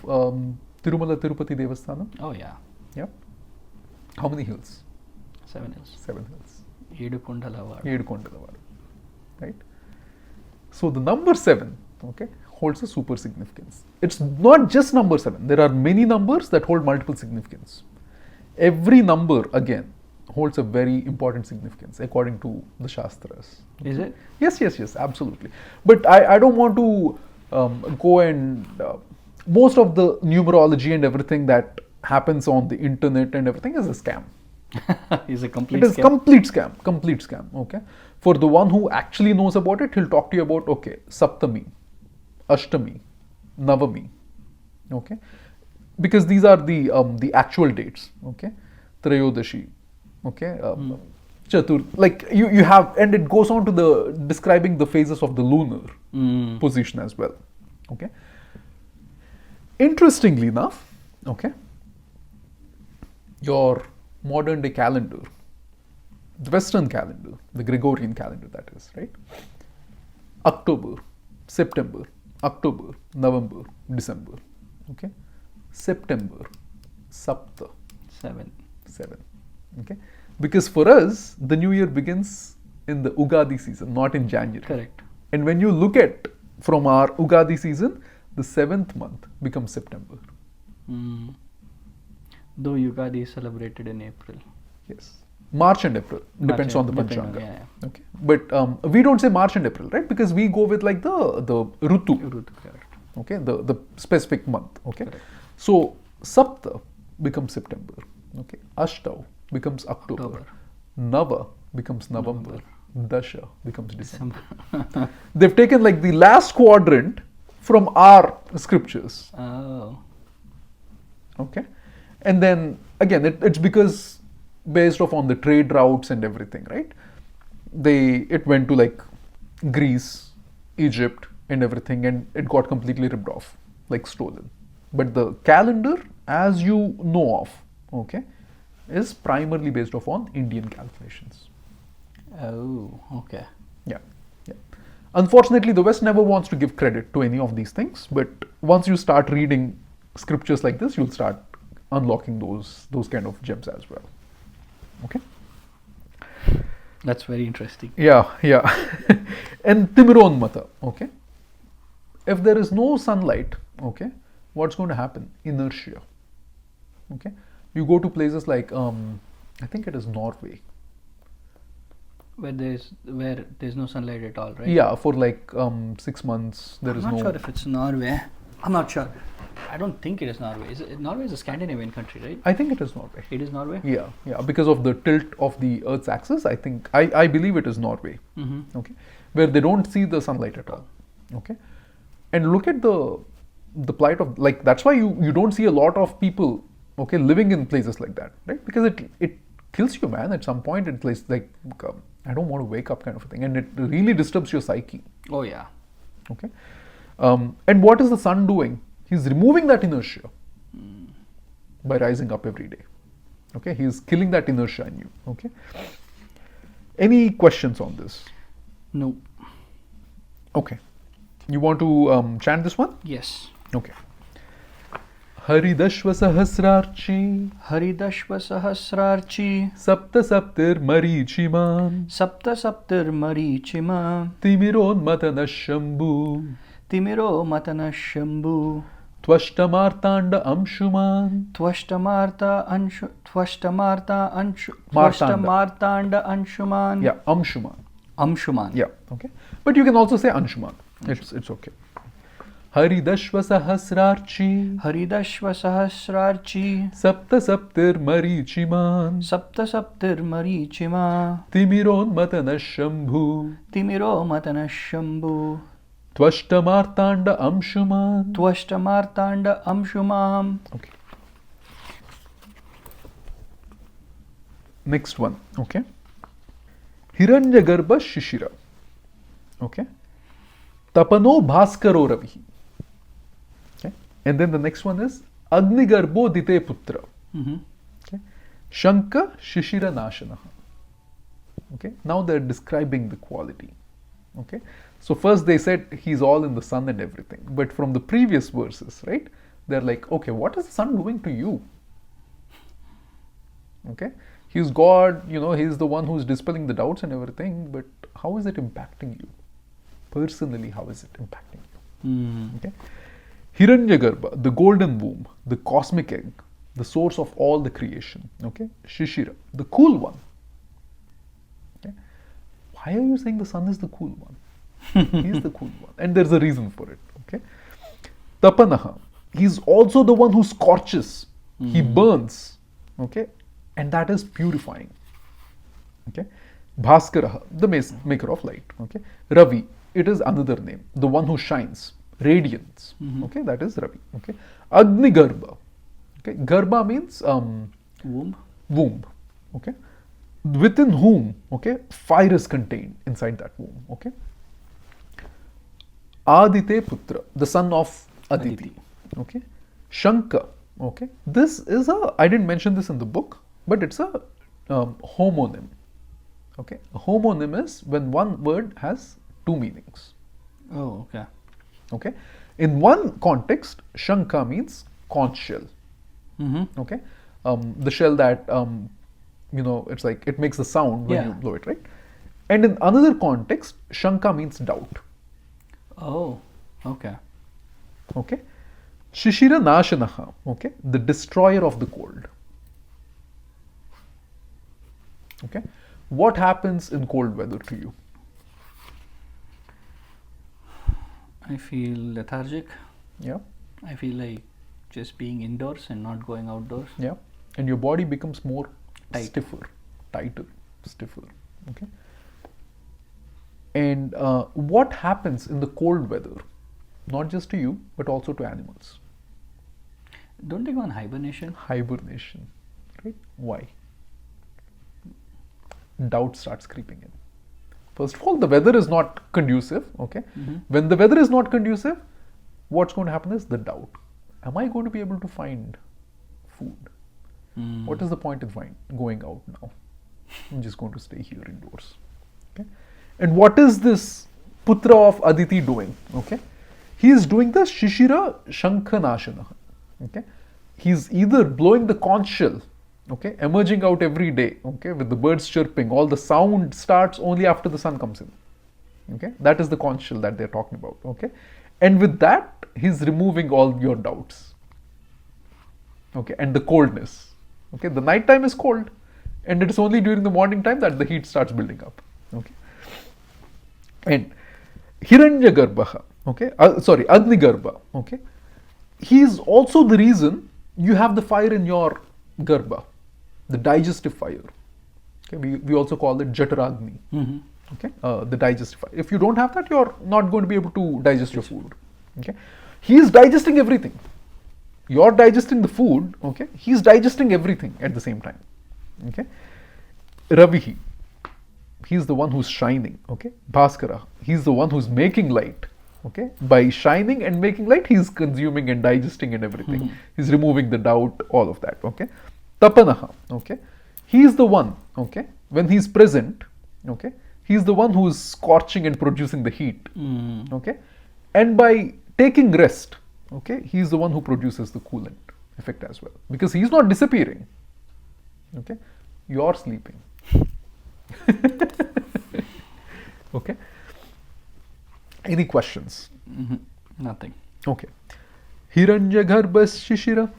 Tirumala Tirupati Devasthanam? Oh yeah. Yeah. How many hills? 7 hills. 7 hills. Edukondalavaru. Edukondalavaru. Right. So the number 7, okay, holds a super significance. It's not just number 7. There are many numbers that hold multiple significance. Every number again holds a very important significance according to the Shastras. Is it? Yes, absolutely. But I don't want to go and most of the numerology and everything that happens on the internet and everything is a scam. Is a complete It is scam. complete scam. Okay. For the one who actually knows about it, he'll talk to you about okay, Saptami, Ashtami, Navami. Okay. Because these are the actual dates. Okay. Trayodashi. Okay. Chatur. Like you have, and it goes on to the describing the phases of the lunar position as well. Okay. Interestingly enough, okay, your modern day calendar, the Western calendar, the Gregorian calendar, that is, right? October, September, October, November, December. Okay. September, Sapta. 7. 7. Okay. Because for us, the new year begins in the Ugadi season, not in January. Correct. And when you look at from our Ugadi season, the 7th month becomes September. Mm. Though Yugadi is celebrated in April. Yes. March and April. Depends on the Panchanga. Yeah. Okay. But we don't say March and April, right? Because we go with like the Rutu. Rutu, correct. Okay. The specific month. Okay. Correct. So Sapta becomes September. Okay. Ashtav becomes October. Nava becomes November. Dasha becomes December. They've taken like the last quadrant from our scriptures. Oh. Okay. And then again, it's because based off on the trade routes and everything, right? It went to like Greece, Egypt and everything, and it got completely ripped off, like stolen. But the calendar, as you know of, okay, is primarily based off on Indian calculations. Oh, okay. Yeah. Unfortunately, the West never wants to give credit to any of these things, but once you start reading scriptures like this, you'll start unlocking those kind of gems as well. Okay. That's very interesting. Yeah. And Timironmata, okay. If there is no sunlight, okay, what's going to happen? Inertia. Okay. You go to places like I think it is Norway. Where there's no sunlight at all, right? Yeah, for like 6 months there is no. I'm not sure if it's Norway. I'm not sure. I don't think it is Norway. Norway is a Scandinavian country, right? I think it is Norway. It is Norway? Yeah. Because of the tilt of the Earth's axis, I believe it is Norway. Mm-hmm. Okay. Where they don't see the sunlight at all. Okay. And look at the plight of, like, that's why you don't see a lot of people, okay, living in places like that, right? Because it kills you, man. At some point, it's like I don't want to wake up kind of a thing, and it really disturbs your psyche. Oh yeah. Okay. And what is the sun doing? He's removing that inertia by rising up every day. Okay. He's killing that inertia in you. Okay. Any questions on this? No. Okay. You want to chant this one? Yes. Okay. Haridashva Sahasrarchi. Haridashva Sahasrarchi. Sapta Saptir Marichiman. Sapta Saptir Marichima. Timiron Matana Shambhu. Timiro Matana Shambhu. Tvashtamartanda Amshuman. Tvashtamartanda Anshuman. Yeah, Amshuman. Amshuman. Yeah, okay. But you can also say Anshuman. It's okay. Haridashva Sahasrarchi. Haridashva Sahasrarchi. Sapta Saptir Marichiman. Sapta Saptir Marichima. Timiron Matana Shambhu. Timiro Matana Shambhu. Tvashtamartanda Amshuman. Tvashtamartanda Amshumam. Okay. Next one, okay. Hiranyagarbha Shishira. Okay. Tapano Bhaskaro Ravihi. Okay. And then the next one is Agnigarbo Dite Putra. Okay. Shanka Shishira Nashanaha. Okay. Now they're describing the quality. Okay. So first they said he's all in the sun and everything. But from the previous verses, right? They're like, okay, what is the sun doing to you? Okay. He's God, he's the one who's dispelling the doubts and everything, but how is it impacting you? Personally, how is it impacting you? Okay. Hiranyagarbha, the golden womb, the cosmic egg, the source of all the creation. Okay. Shishira, the cool one. Okay. Why are you saying the sun is the cool one? He's the cool one. And there's a reason for it. Okay. Tapanaha, he's also the one who scorches. He burns. Okay. And that is purifying. Okay. Bhaskaraha, the maker of light. Okay. Ravi, it is another name, the one who shines, radiance. Okay, that is Ravi. Okay. Agni-garbha. Okay. Garbha means womb. Okay. Within whom, okay, fire is contained inside that womb. Okay. Adite Putra, the son of Aditi. Okay. Shanka. Okay. This is I didn't mention this in the book, but it's a homonym. Okay. A homonym is when one word has two meanings. Oh, okay. Okay. In one context, Shanka means conch shell. Okay. The shell that, it's like it makes a sound when you blow it, right? And in another context, Shanka means doubt. Oh, okay. Okay. Shishira Nashanaha, okay, the destroyer of the cold. Okay. What happens in cold weather to you? I feel lethargic. Yeah. I feel like just being indoors and not going outdoors. Yeah. And your body becomes more tighter. Okay. And what happens in the cold weather? Not just to you, but also to animals. Don't they go on hibernation? Hibernation. Right? Why? Doubt starts creeping in. First of all, the weather is not conducive. Okay. When the weather is not conducive, what's going to happen is the doubt. Am I going to be able to find food? What is the point of going out now? I'm just going to stay here indoors. Okay. And what is this Putra of Aditi doing? Okay. He is doing the Shishira Shankhanashana. Okay. He's either blowing the conch shell, okay, emerging out every day, okay, with the birds chirping. All the sound starts only after the sun comes in. Okay. That is the conch shell that they're talking about. Okay. And with that, he's removing all your doubts. Okay. And the coldness. Okay. The night time is cold. And it is only during the morning time that the heat starts building up. Okay. And Hiranyagarbha, okay, Agni-garbha, okay, he is also the reason you have the fire in your garbha, the digestive fire. Okay, we also call it Jataragni, okay, the digestive fire. If you don't have that, you're not going to be able to digest your food. Okay, he is digesting everything. You're digesting the food, okay, he's digesting everything at the same time. Okay, Ravihi, he's the one who's shining. Okay, Bhaskara, he's the one who's making light. Okay, by shining and making light, he's consuming and digesting and everything. He's removing the doubt, all of that. Okay, Tapanaha, okay, he's the one, okay, when he's present, okay, he's the one who's scorching and producing the heat. Okay, and by taking rest, okay, he's the one who produces the coolant. effect as well, because he's not disappearing. Okay, you're sleeping. Okay. Any questions? Nothing. Okay. Hiranyagarbha Shishira.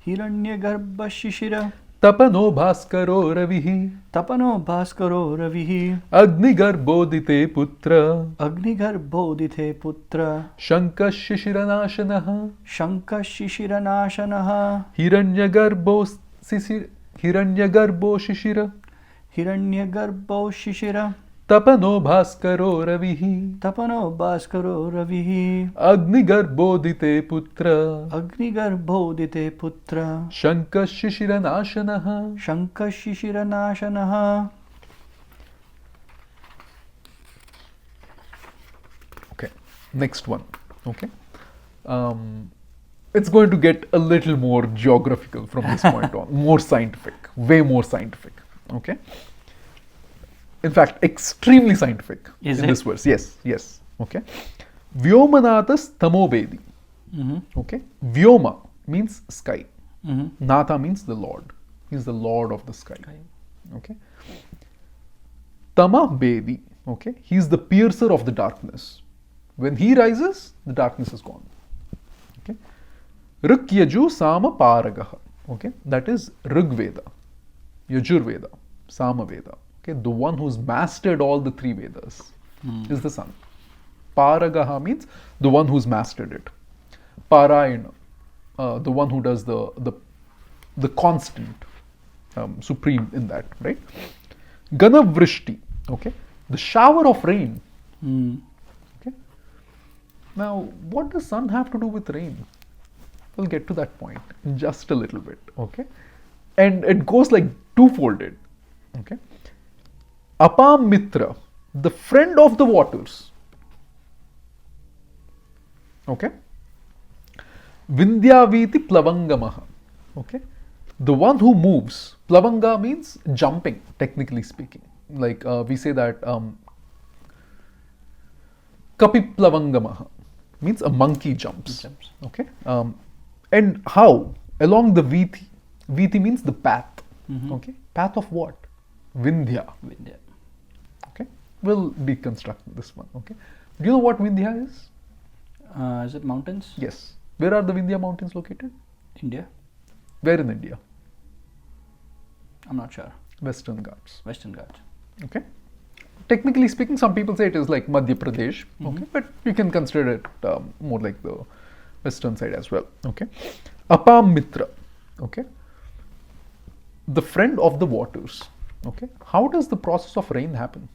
Hiranyagarbha Shishira. Tapano Bhaskaro Ravihi. Tapano Bhaskaro Ravihi. Agnigarbhodite Putra. Agnigarbhodite Putra. Shanka Shishiranashanaha. Shanka Shishiranashanaha. Hiranyagarbho Shishira. Hiranyagarbho Shishira. Tapano Bhaskaro Ravihi. Tapano Bhaskaro Ravihi. Agnigarbhodite Putra. Agnigarbhodite Putra. Shanka Shishiranashanaha. Shanka Shishiranashanaha. Okay, next one. Okay. It's going to get a little more geographical from this point on. More scientific. Way more scientific. Okay. In fact, extremely scientific in this verse. Yes, yes. Okay. Vyomanatas tamobedi. Okay. Vyoma means sky. Nata means the Lord. He's the Lord of the sky. Okay. Tama bedi. Okay. He's the piercer of the darkness. When he rises, the darkness is gone. Okay. Rukyaju sama paragaha. Okay. That is Rigveda, Yajurveda, Samaveda. Okay, the one who's mastered all the three Vedas is the sun. Paragaha means the one who's mastered it. Parayana, the one who does the constant, supreme in that, right? Ganavrishti, okay, the shower of rain. Okay. Now, what does sun have to do with rain? We'll get to that point in just a little bit, okay? And it goes like two-folded, okay? Apam Mitra, the friend of the waters. Okay. Vindyaviti Plavangamaha. Okay. The one who moves. Plavanga means jumping, technically speaking. Like we say that Kapi Plavangamaha means a monkey jumps. Okay. And how? Along the Viti. Viti means the path. Okay. Path of what? Vindhya. Okay, we'll deconstruct this one. Okay, do you know what Vindhya is? Is it mountains? Yes. Where are the Vindhya mountains located? India. Where in India? I'm not sure. Western Ghats. Western Ghats. Okay. Technically speaking, some people say it is like Madhya Pradesh. Okay, but you can consider it more like the western side as well. Okay. Apam Mitra. Okay. The friend of the waters. Okay. How does the process of rain happen?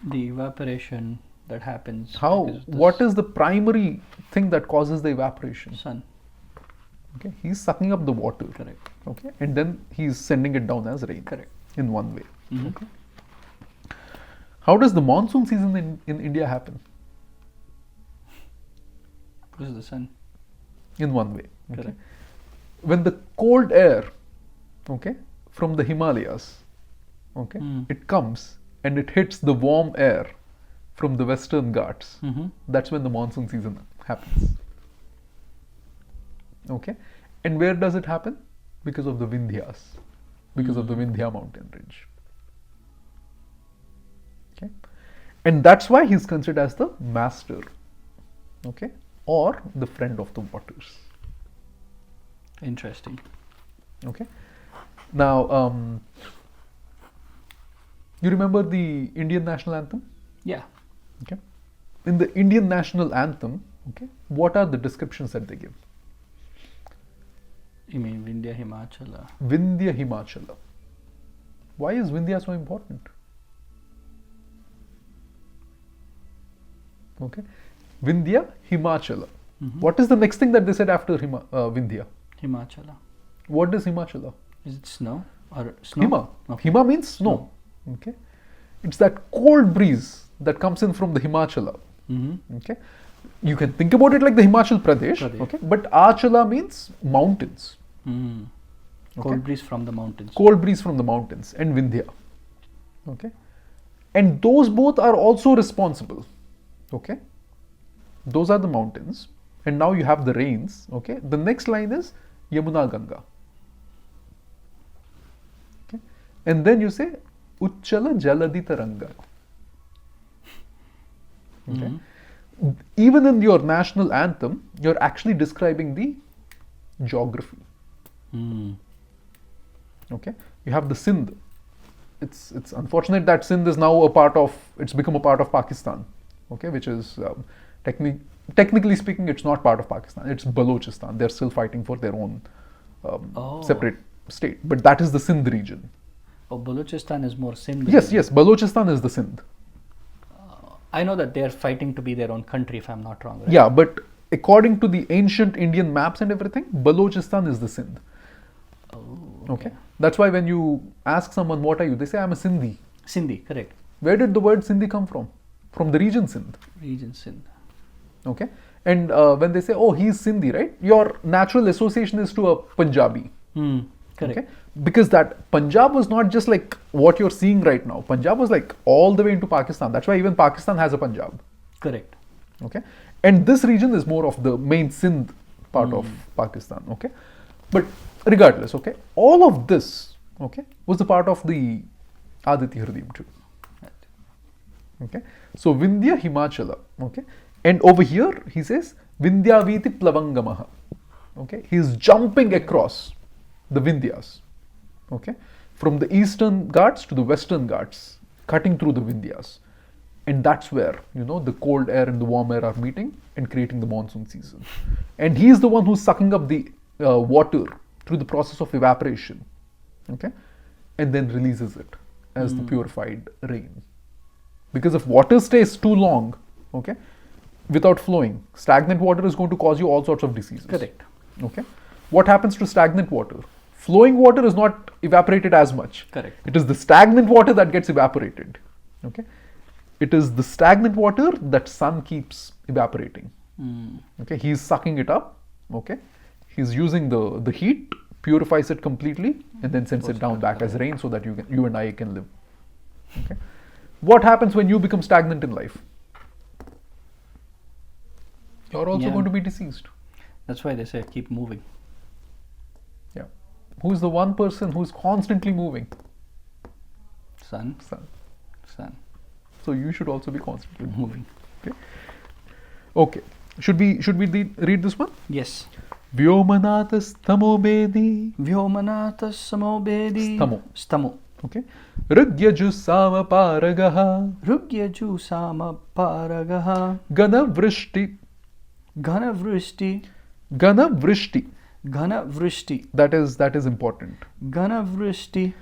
The evaporation that happens. How? What is the primary thing that causes the evaporation? Sun. Okay. He's sucking up the water. Correct. Okay. And then he's sending it down as rain. Correct. In one way. Okay. How does the monsoon season in India happen? Because of the sun. In one way. Okay. Correct. When the cold air, okay, from the Himalayas, okay, it comes and it hits the warm air from the Western Ghats. That's when the monsoon season happens. Okay, and where does it happen? Because of the Vindhyas, because of the Vindhya mountain range. Okay, and that's why he's considered as the master, okay, or the friend of the waters. Interesting. Okay. Now, you remember the Indian national anthem? Yeah. Okay. In the Indian national anthem, okay, what are the descriptions that they give? You mean Vindhya Himachala? Vindhya Himachala. Why is Vindhya so important? Okay. Vindhya Himachala. What is the next thing that they said after Vindhya? Himachala. What does Himachala? Is it snow or snow? Hima. Okay. Hima means snow. Okay. It's that cold breeze that comes in from the Himachala. Okay. You can think about it like the Himachal Pradesh. Okay. But Achala means mountains. Okay? Cold breeze from the mountains. Cold breeze from the mountains and Vindhya. Okay. And those both are also responsible. Okay. Those are the mountains. and now you have the rains. Okay, the next line is Yamuna Ganga. Okay, and then you say Uchchala Jaladi Taranga. Okay, even in your national anthem, you're actually describing the geography. Okay, you have the Sindh. It's unfortunate that Sindh is now it's become a part of Pakistan. Okay, which is technically speaking, it's not part of Pakistan. It's Balochistan. They're still fighting for their own separate state. But that is the Sindh region. Oh, Balochistan is more Sindh. Yes, Balochistan is the Sindh. I know that they're fighting to be their own country, if I'm not wrong. Right? Yeah, but according to the ancient Indian maps and everything, Balochistan is the Sindh. Oh, Okay. That's why when you ask someone, what are you? They say, I'm a Sindhi. Sindhi, correct. Where did the word Sindhi come from? From the region Sindh. Region Sindh. Okay. And when they say, oh, he's Sindhi, right? Your natural association is to a Punjabi. Correct. Okay? Because that Punjab was not just like what you're seeing right now. Punjab was like all the way into Pakistan. That's why even Pakistan has a Punjab. Correct. Okay. And this region is more of the main Sindh part of Pakistan. Okay. But regardless, okay, all of this, okay, was a part of the Aditya Hrudayam too. Okay. So Vindhya Himachala. Okay. And over here he says Vindhya Viti Plavangamaha. Okay. He is jumping across the Vindhyas. Okay. From the eastern Ghats to the western Ghats, cutting through the Vindhyas. And that's where, the cold air and the warm air are meeting and creating the monsoon season. And he is the one who's sucking up the water through the process of evaporation. Okay. And then releases it as the purified rain. Because if water stays too long, okay, without flowing, stagnant water is going to cause you all sorts of diseases. Correct. Okay. What happens to stagnant water? Flowing water is not evaporated as much. Correct. It is the stagnant water that gets evaporated. Okay. It is the stagnant water that sun keeps evaporating. Okay. He's sucking it up. Okay. He's using the heat, purifies it completely, and then sends it down back as rain so that you and I can live. Okay. What happens when you become stagnant in life? You're also going to be deceased. That's why they say keep moving. Yeah. Who's the one person who's constantly moving? Sun. So you should also be constantly moving. Okay. Okay. Should we read this one? Yes. Vyomanatas tamobedi. Vyomanatas samobedi. Stamo. Okay. Rugyaju samaparagaha. Rugyaju samaparagaha. Ganavrishti. Ganavrishti. Ganavrishti. Ganavrishti. That is important. Ganavrishti.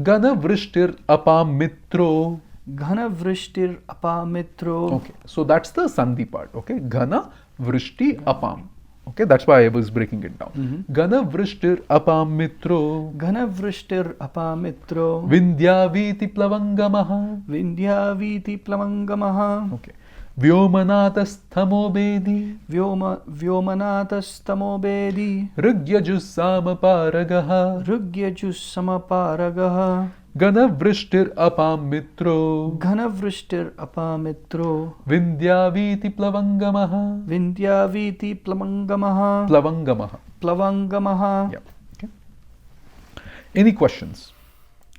Ganavrishtir apamitro. Ganavrishtir apamitro. Okay. So that's the Sandhi part. Okay. Ganavrishti apam. Okay, that's why I was breaking it down. Ganavrishtir apamitro. Ganavrishtir apamitro. Vindhyaviti plavangamaha. Vindhyaviti plavangamaha. Okay. Vyomanatas thamobedi. Vyomanatas tamobedi. Rugyajus samaparagaha. Rugyajus samaparagaha. Ganavrishtir apamitro. Ganavrishtir apamitro. Vindhyaviti plavangamaha. Vindhyaviti plavangamaha. Plavangamaha. Yeah. Okay. Any questions?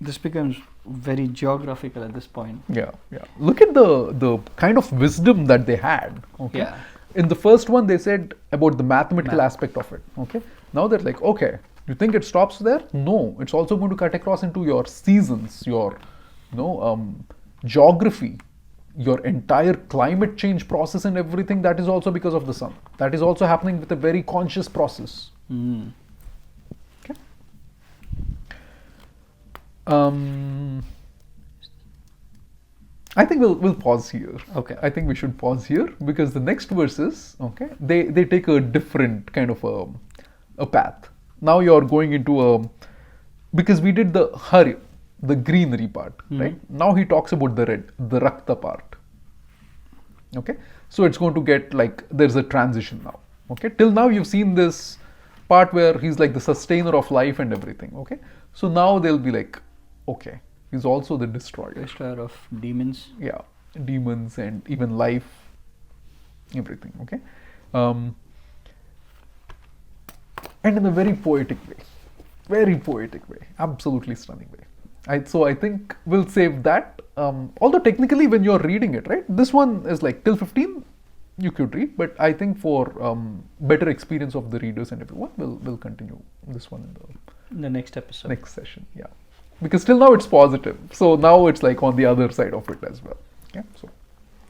This becomes very geographical at this point. Yeah. Look at the kind of wisdom that they had. Okay. Yeah. In the first one, they said about the mathematical aspect of it. Okay. Now they're like, okay, you think it stops there? No, it's also going to cut across into your seasons, your, geography, your entire climate change process and everything. That is also because of the sun. That is also happening with a very conscious process. Okay. I think we'll pause here. Okay. I think we should pause here because the next verses, okay, they take a different kind of a path. Now you're going into because we did the hari, the greenery part, right? Now he talks about the red, the rakta part. Okay, so it's going to get like there's a transition now. Okay, till now you've seen this part where he's like the sustainer of life and everything. Okay, so now they'll be like, okay, he's also the destroyer. Destroyer of demons. Yeah, demons and even life, everything. Okay, Um, and in a very poetic way, absolutely stunning way. So I think we'll save that. Although technically, when you're reading it, right, this one is like till 15 you could read, but I think for better experience of the readers and everyone, we'll continue this one in the next episode, next session. Yeah, because till now it's positive, so now it's like on the other side of it as well. Yeah. So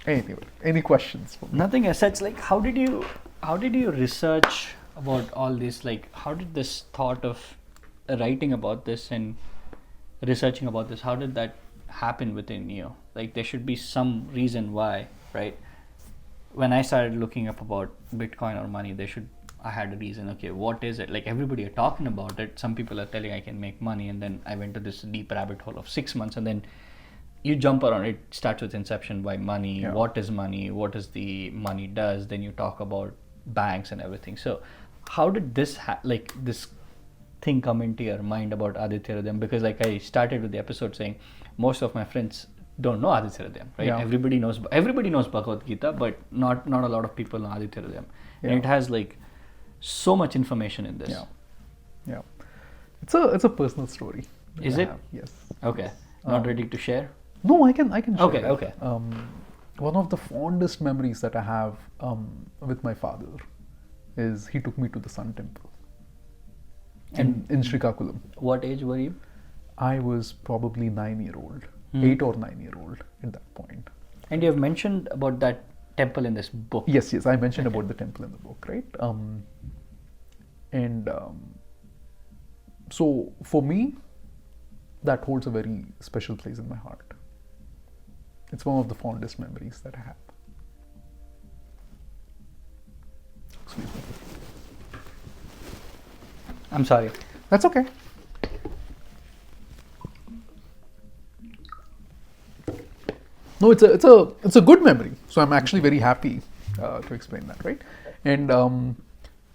anyway, any questions? Nothing as such. Like, how did you research about all this? Like, how did this thought of writing about this and researching about this, how did that happen within you? Like, there should be some reason why, right? When I started looking up about Bitcoin or money, I had a reason. Okay, what is it? Like, everybody are talking about it. Some people are telling I can make money, and then I went to this deep rabbit hole of 6 months, and then you jump around. It starts with inception. Why money? Yeah. What is money? What is the money does? Then you talk about banks and everything. So how did this this thing come into your mind about Aditya Hrudayam? Because like I started with the episode saying, most of my friends don't know Aditya Hrudayam, right? Yeah. Everybody knows Bhagavad Gita, but not a lot of people know Aditya Hrudayam. Yeah. And it has like so much information in this. Yeah. It's a personal story. Is it? Yes. Okay. Not ready to share? No, I can share. Okay. One of the fondest memories that I have with my father is he took me to the Sun Temple in Srikakulam. What age were you? I was probably 9-year-old, 8 or 9-year-old at that point. And you have mentioned about that temple in this book. Yes, I mentioned about the temple in the book, right? So for me, that holds a very special place in my heart. It's one of the fondest memories that I have. Excuse me. I'm sorry. That's okay. No, it's a good memory. So I'm actually very happy to explain that, right? And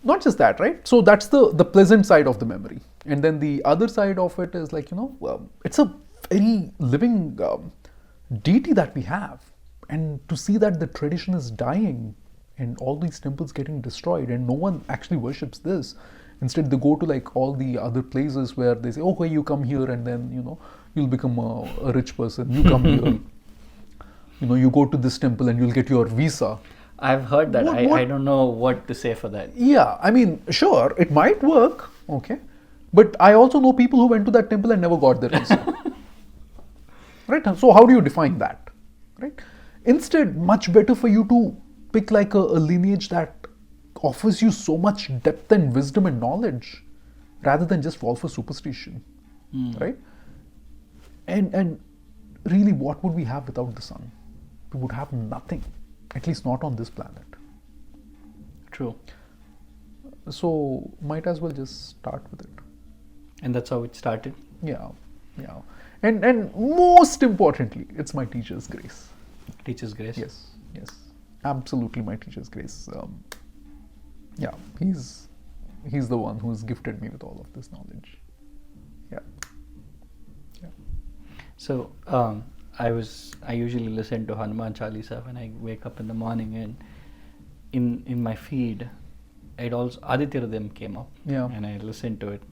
not just that, right? So that's the pleasant side of the memory. And then the other side of it is like, it's a very living deity that we have. And to see that the tradition is dying and all these temples getting destroyed and no one actually worships this. Instead, they go to like all the other places where they say, okay, you come here and then, you'll become a rich person. You come here. You go to this temple and you'll get your visa. I've heard that. I don't know what to say for that. Yeah, I mean, sure, it might work, okay. But I also know people who went to that temple and never got their visa. Right? So how do you define that? Right? Instead, much better for you to pick like a lineage that offers you so much depth and wisdom and knowledge rather than just fall for superstition. Right? And really, what would we have without the sun? We would have nothing, at least not on this planet. True. So might as well just start with it. And that's how it started? Yeah. And most importantly, it's my teacher's grace. Teacher's grace? Yes. Absolutely my teacher's grace. He's the one who's gifted me with all of this knowledge. Yeah. So, I usually listen to Hanuman Chalisa when I wake up in the morning, and in my feed, Aditya Hrudayam came up, and I listened to it.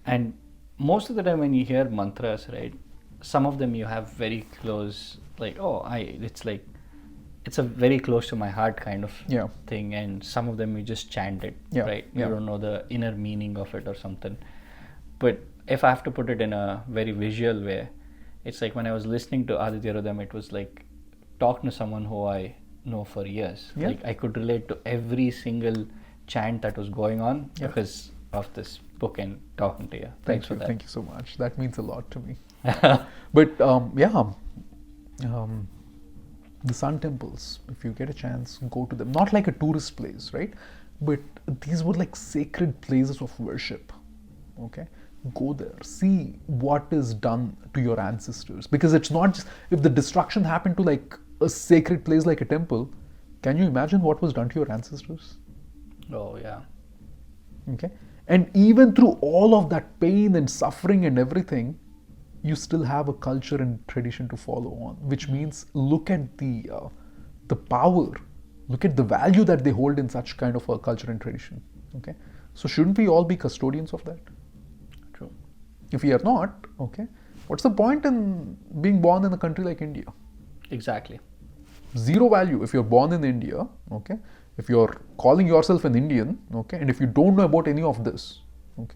And most of the time when you hear mantras, right, some of them you have very close, like, it's a very close to my heart kind of thing, and some of them you just chant it, right? You don't know the inner meaning of it or something. But if I have to put it in a very visual way, it's like when I was listening to Aditya Hrudayam, it was like talking to someone who I know for years. Like I could relate to every single chant that was going on because of this book and talking to you. Thanks for that. Thank you so much. That means a lot to me. But the sun temples, if you get a chance, go to them. Not like a tourist place, right? But these were like sacred places of worship. Okay? Go there, see what is done to your ancestors, because it's not just if the destruction happened to like a sacred place like a temple. Can you imagine what was done to your ancestors? Oh yeah. Okay, and even through all of that pain and suffering and everything, you still have a culture and tradition to follow on, which means look at the power Look at the value that they hold in such kind of a culture and tradition. Okay, so shouldn't we all be custodians of that? True. If we are not, okay, what's the point in being born in a country like India? Exactly. Zero value if you're born in India, okay, if you're calling yourself an Indian, okay, and if you don't know about any of this, okay,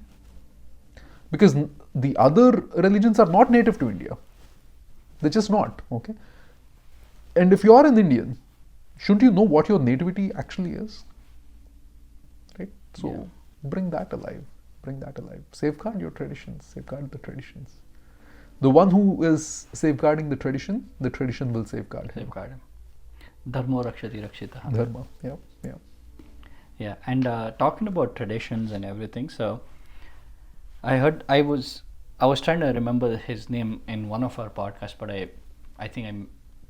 because the other religions are not native to India. They're just not, okay. And if you are an Indian, shouldn't you know what your nativity actually is? Right? So bring that alive. Bring that alive. Safeguard your traditions. Safeguard the traditions. The one who is safeguarding the tradition will safeguard him. Safeguard him. Dharma rakshati rakshita. Dharma, yeah, yeah. Yeah, and talking about traditions and everything, so I was trying to remember his name in one of our podcasts, but I think I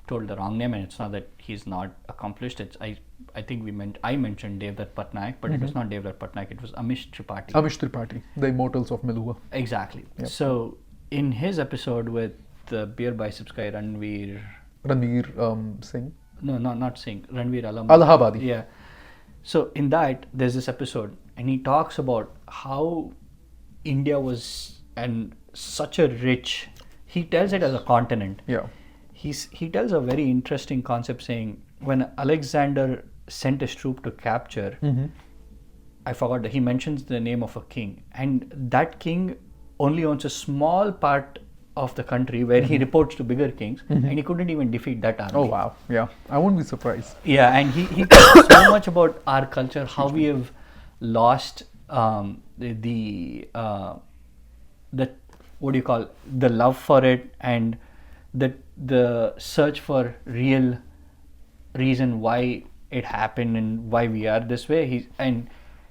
told the wrong name, and it's not that he's not accomplished. It's I think I mentioned Devdutt Patnaik, but it was not Devdutt Patnaik. It was Amish Tripathi. Amish Tripathi, the Immortals of Meluha. Exactly. Yep. So in his episode with the Beer Biceps guy Ranveer Singh. No, not Singh. Ranveer Allahabadi. Yeah. So in that, there's this episode, and he talks about how India was such a rich. He tells it as a continent. Yeah. He tells a very interesting concept, saying when Alexander sent his troop to capture, I forgot that he mentions the name of a king, and that king only owns a small part of the country where he reports to bigger kings, and he couldn't even defeat that army. Oh wow, yeah, I won't be surprised. Yeah, and he talks so much about our culture, how we have lost the what do you call, the love for it, and the search for real reason why it happened and why we are this way.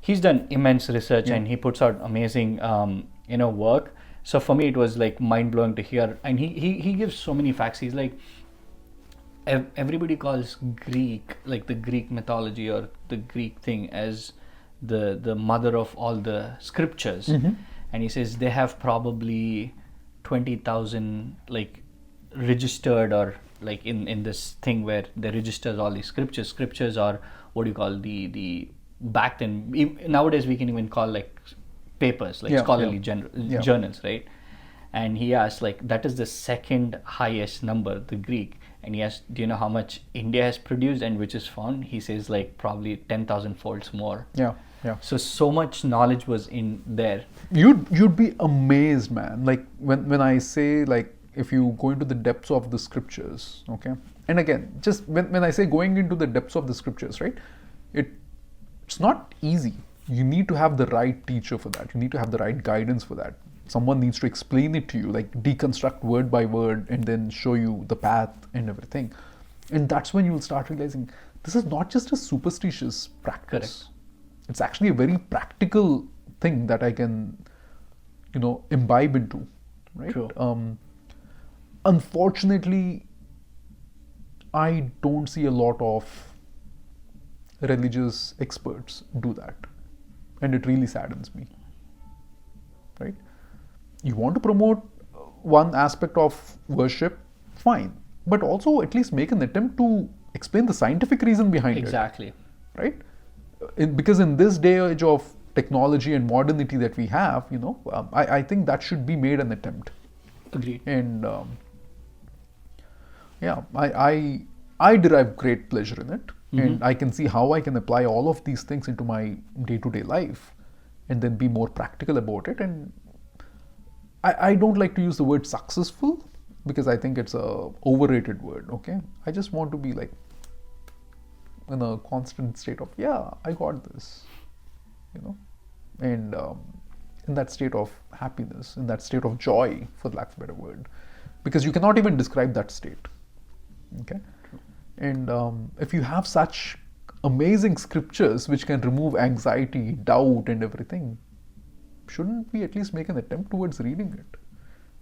He's done immense research, and he puts out amazing work. So for me, it was like mind blowing to hear, and he gives so many facts. He's like, everybody calls Greek, like the Greek mythology or the Greek thing, as the mother of all the scriptures, and he says they have probably 20,000 like registered, or like in this thing where they registers all these scriptures, or what do you call the back then, nowadays we can even call like papers, like scholarly journals, right? And he asked, like, that is the second highest number, the Greek, and he asked, do you know how much India has produced and which is found? He says like probably 10,000 folds more. Yeah. So much knowledge was in there. You'd be amazed, man. Like when I say, like, if you go into the depths of the scriptures, okay, and again, just when I say going into the depths of the scriptures, right, it's not easy. You need to have the right teacher for that. You need to have the right guidance for that. Someone needs to explain it to you, like deconstruct word by word and then show you the path and everything. And that's when you'll start realizing this is not just a superstitious practice. Correct. It's actually a very practical thing that I can, imbibe into, right? True. Unfortunately, I don't see a lot of religious experts do that. And it really saddens me, right? You want to promote one aspect of worship, fine, but also at least make an attempt to explain the scientific reason behind Exactly. it, right? Because in this day age of technology and modernity that we have, I think that should be made an attempt. Agreed. And I derive great pleasure in it. And I can see how I can apply all of these things into my day-to-day life and then be more practical about it. And I don't like to use the word successful because I think it's a overrated word, okay? I just want to be like in a constant state of, I got this, and in that state of happiness, in that state of joy, for lack of a better word, because you cannot even describe that state, okay? And if you have such amazing scriptures which can remove anxiety, doubt, and everything, shouldn't we at least make an attempt towards reading it?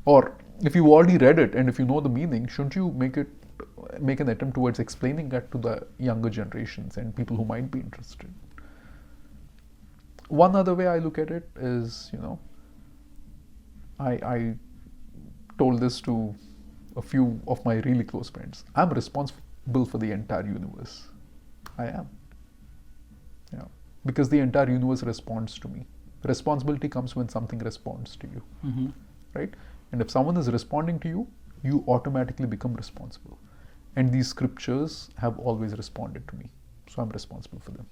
Or if you already read it and if you know the meaning, shouldn't you make an attempt towards explaining that to the younger generations and people who might be interested? One other way I look at it is, I told this to a few of my really close friends. I'm responsible for the entire universe. I am. Yeah. Because the entire universe responds to me. Responsibility comes when something responds to you. Mm-hmm. Right? And if someone is responding to you, you automatically become responsible. And these scriptures have always responded to me. So I'm responsible for them.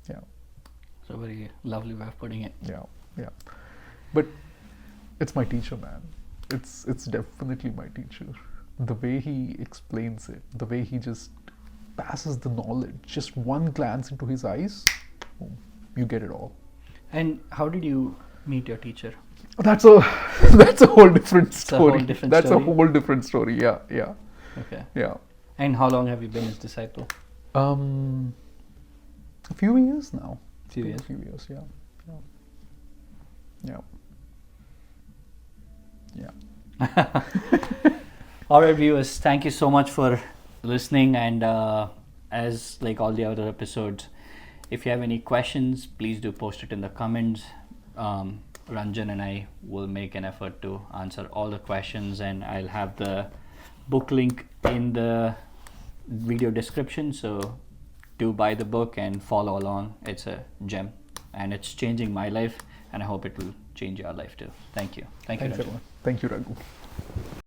Yeah. So very lovely way of putting it. Yeah, yeah. But it's my teacher, man. It's definitely my teacher. The way he explains it, the way he just passes the knowledge, just one glance into his eyes, boom, you get it all. And how did you meet your teacher? That's a whole different story. That's a whole different story. Yeah, yeah. Okay. Yeah. And how long have you been his disciple? A few years now. Few years. Yeah. Yeah. Yeah. Yeah. All right, viewers, thank you so much for listening. And as like all the other episodes, if you have any questions, please do post it in the comments. Ranjan and I will make an effort to answer all the questions, and I'll have the book link in the video description. So do buy the book and follow along. It's a gem, and it's changing my life, and I hope it will change your life too. Thank you. Thank you, Ranjan. Thank you, Raghu.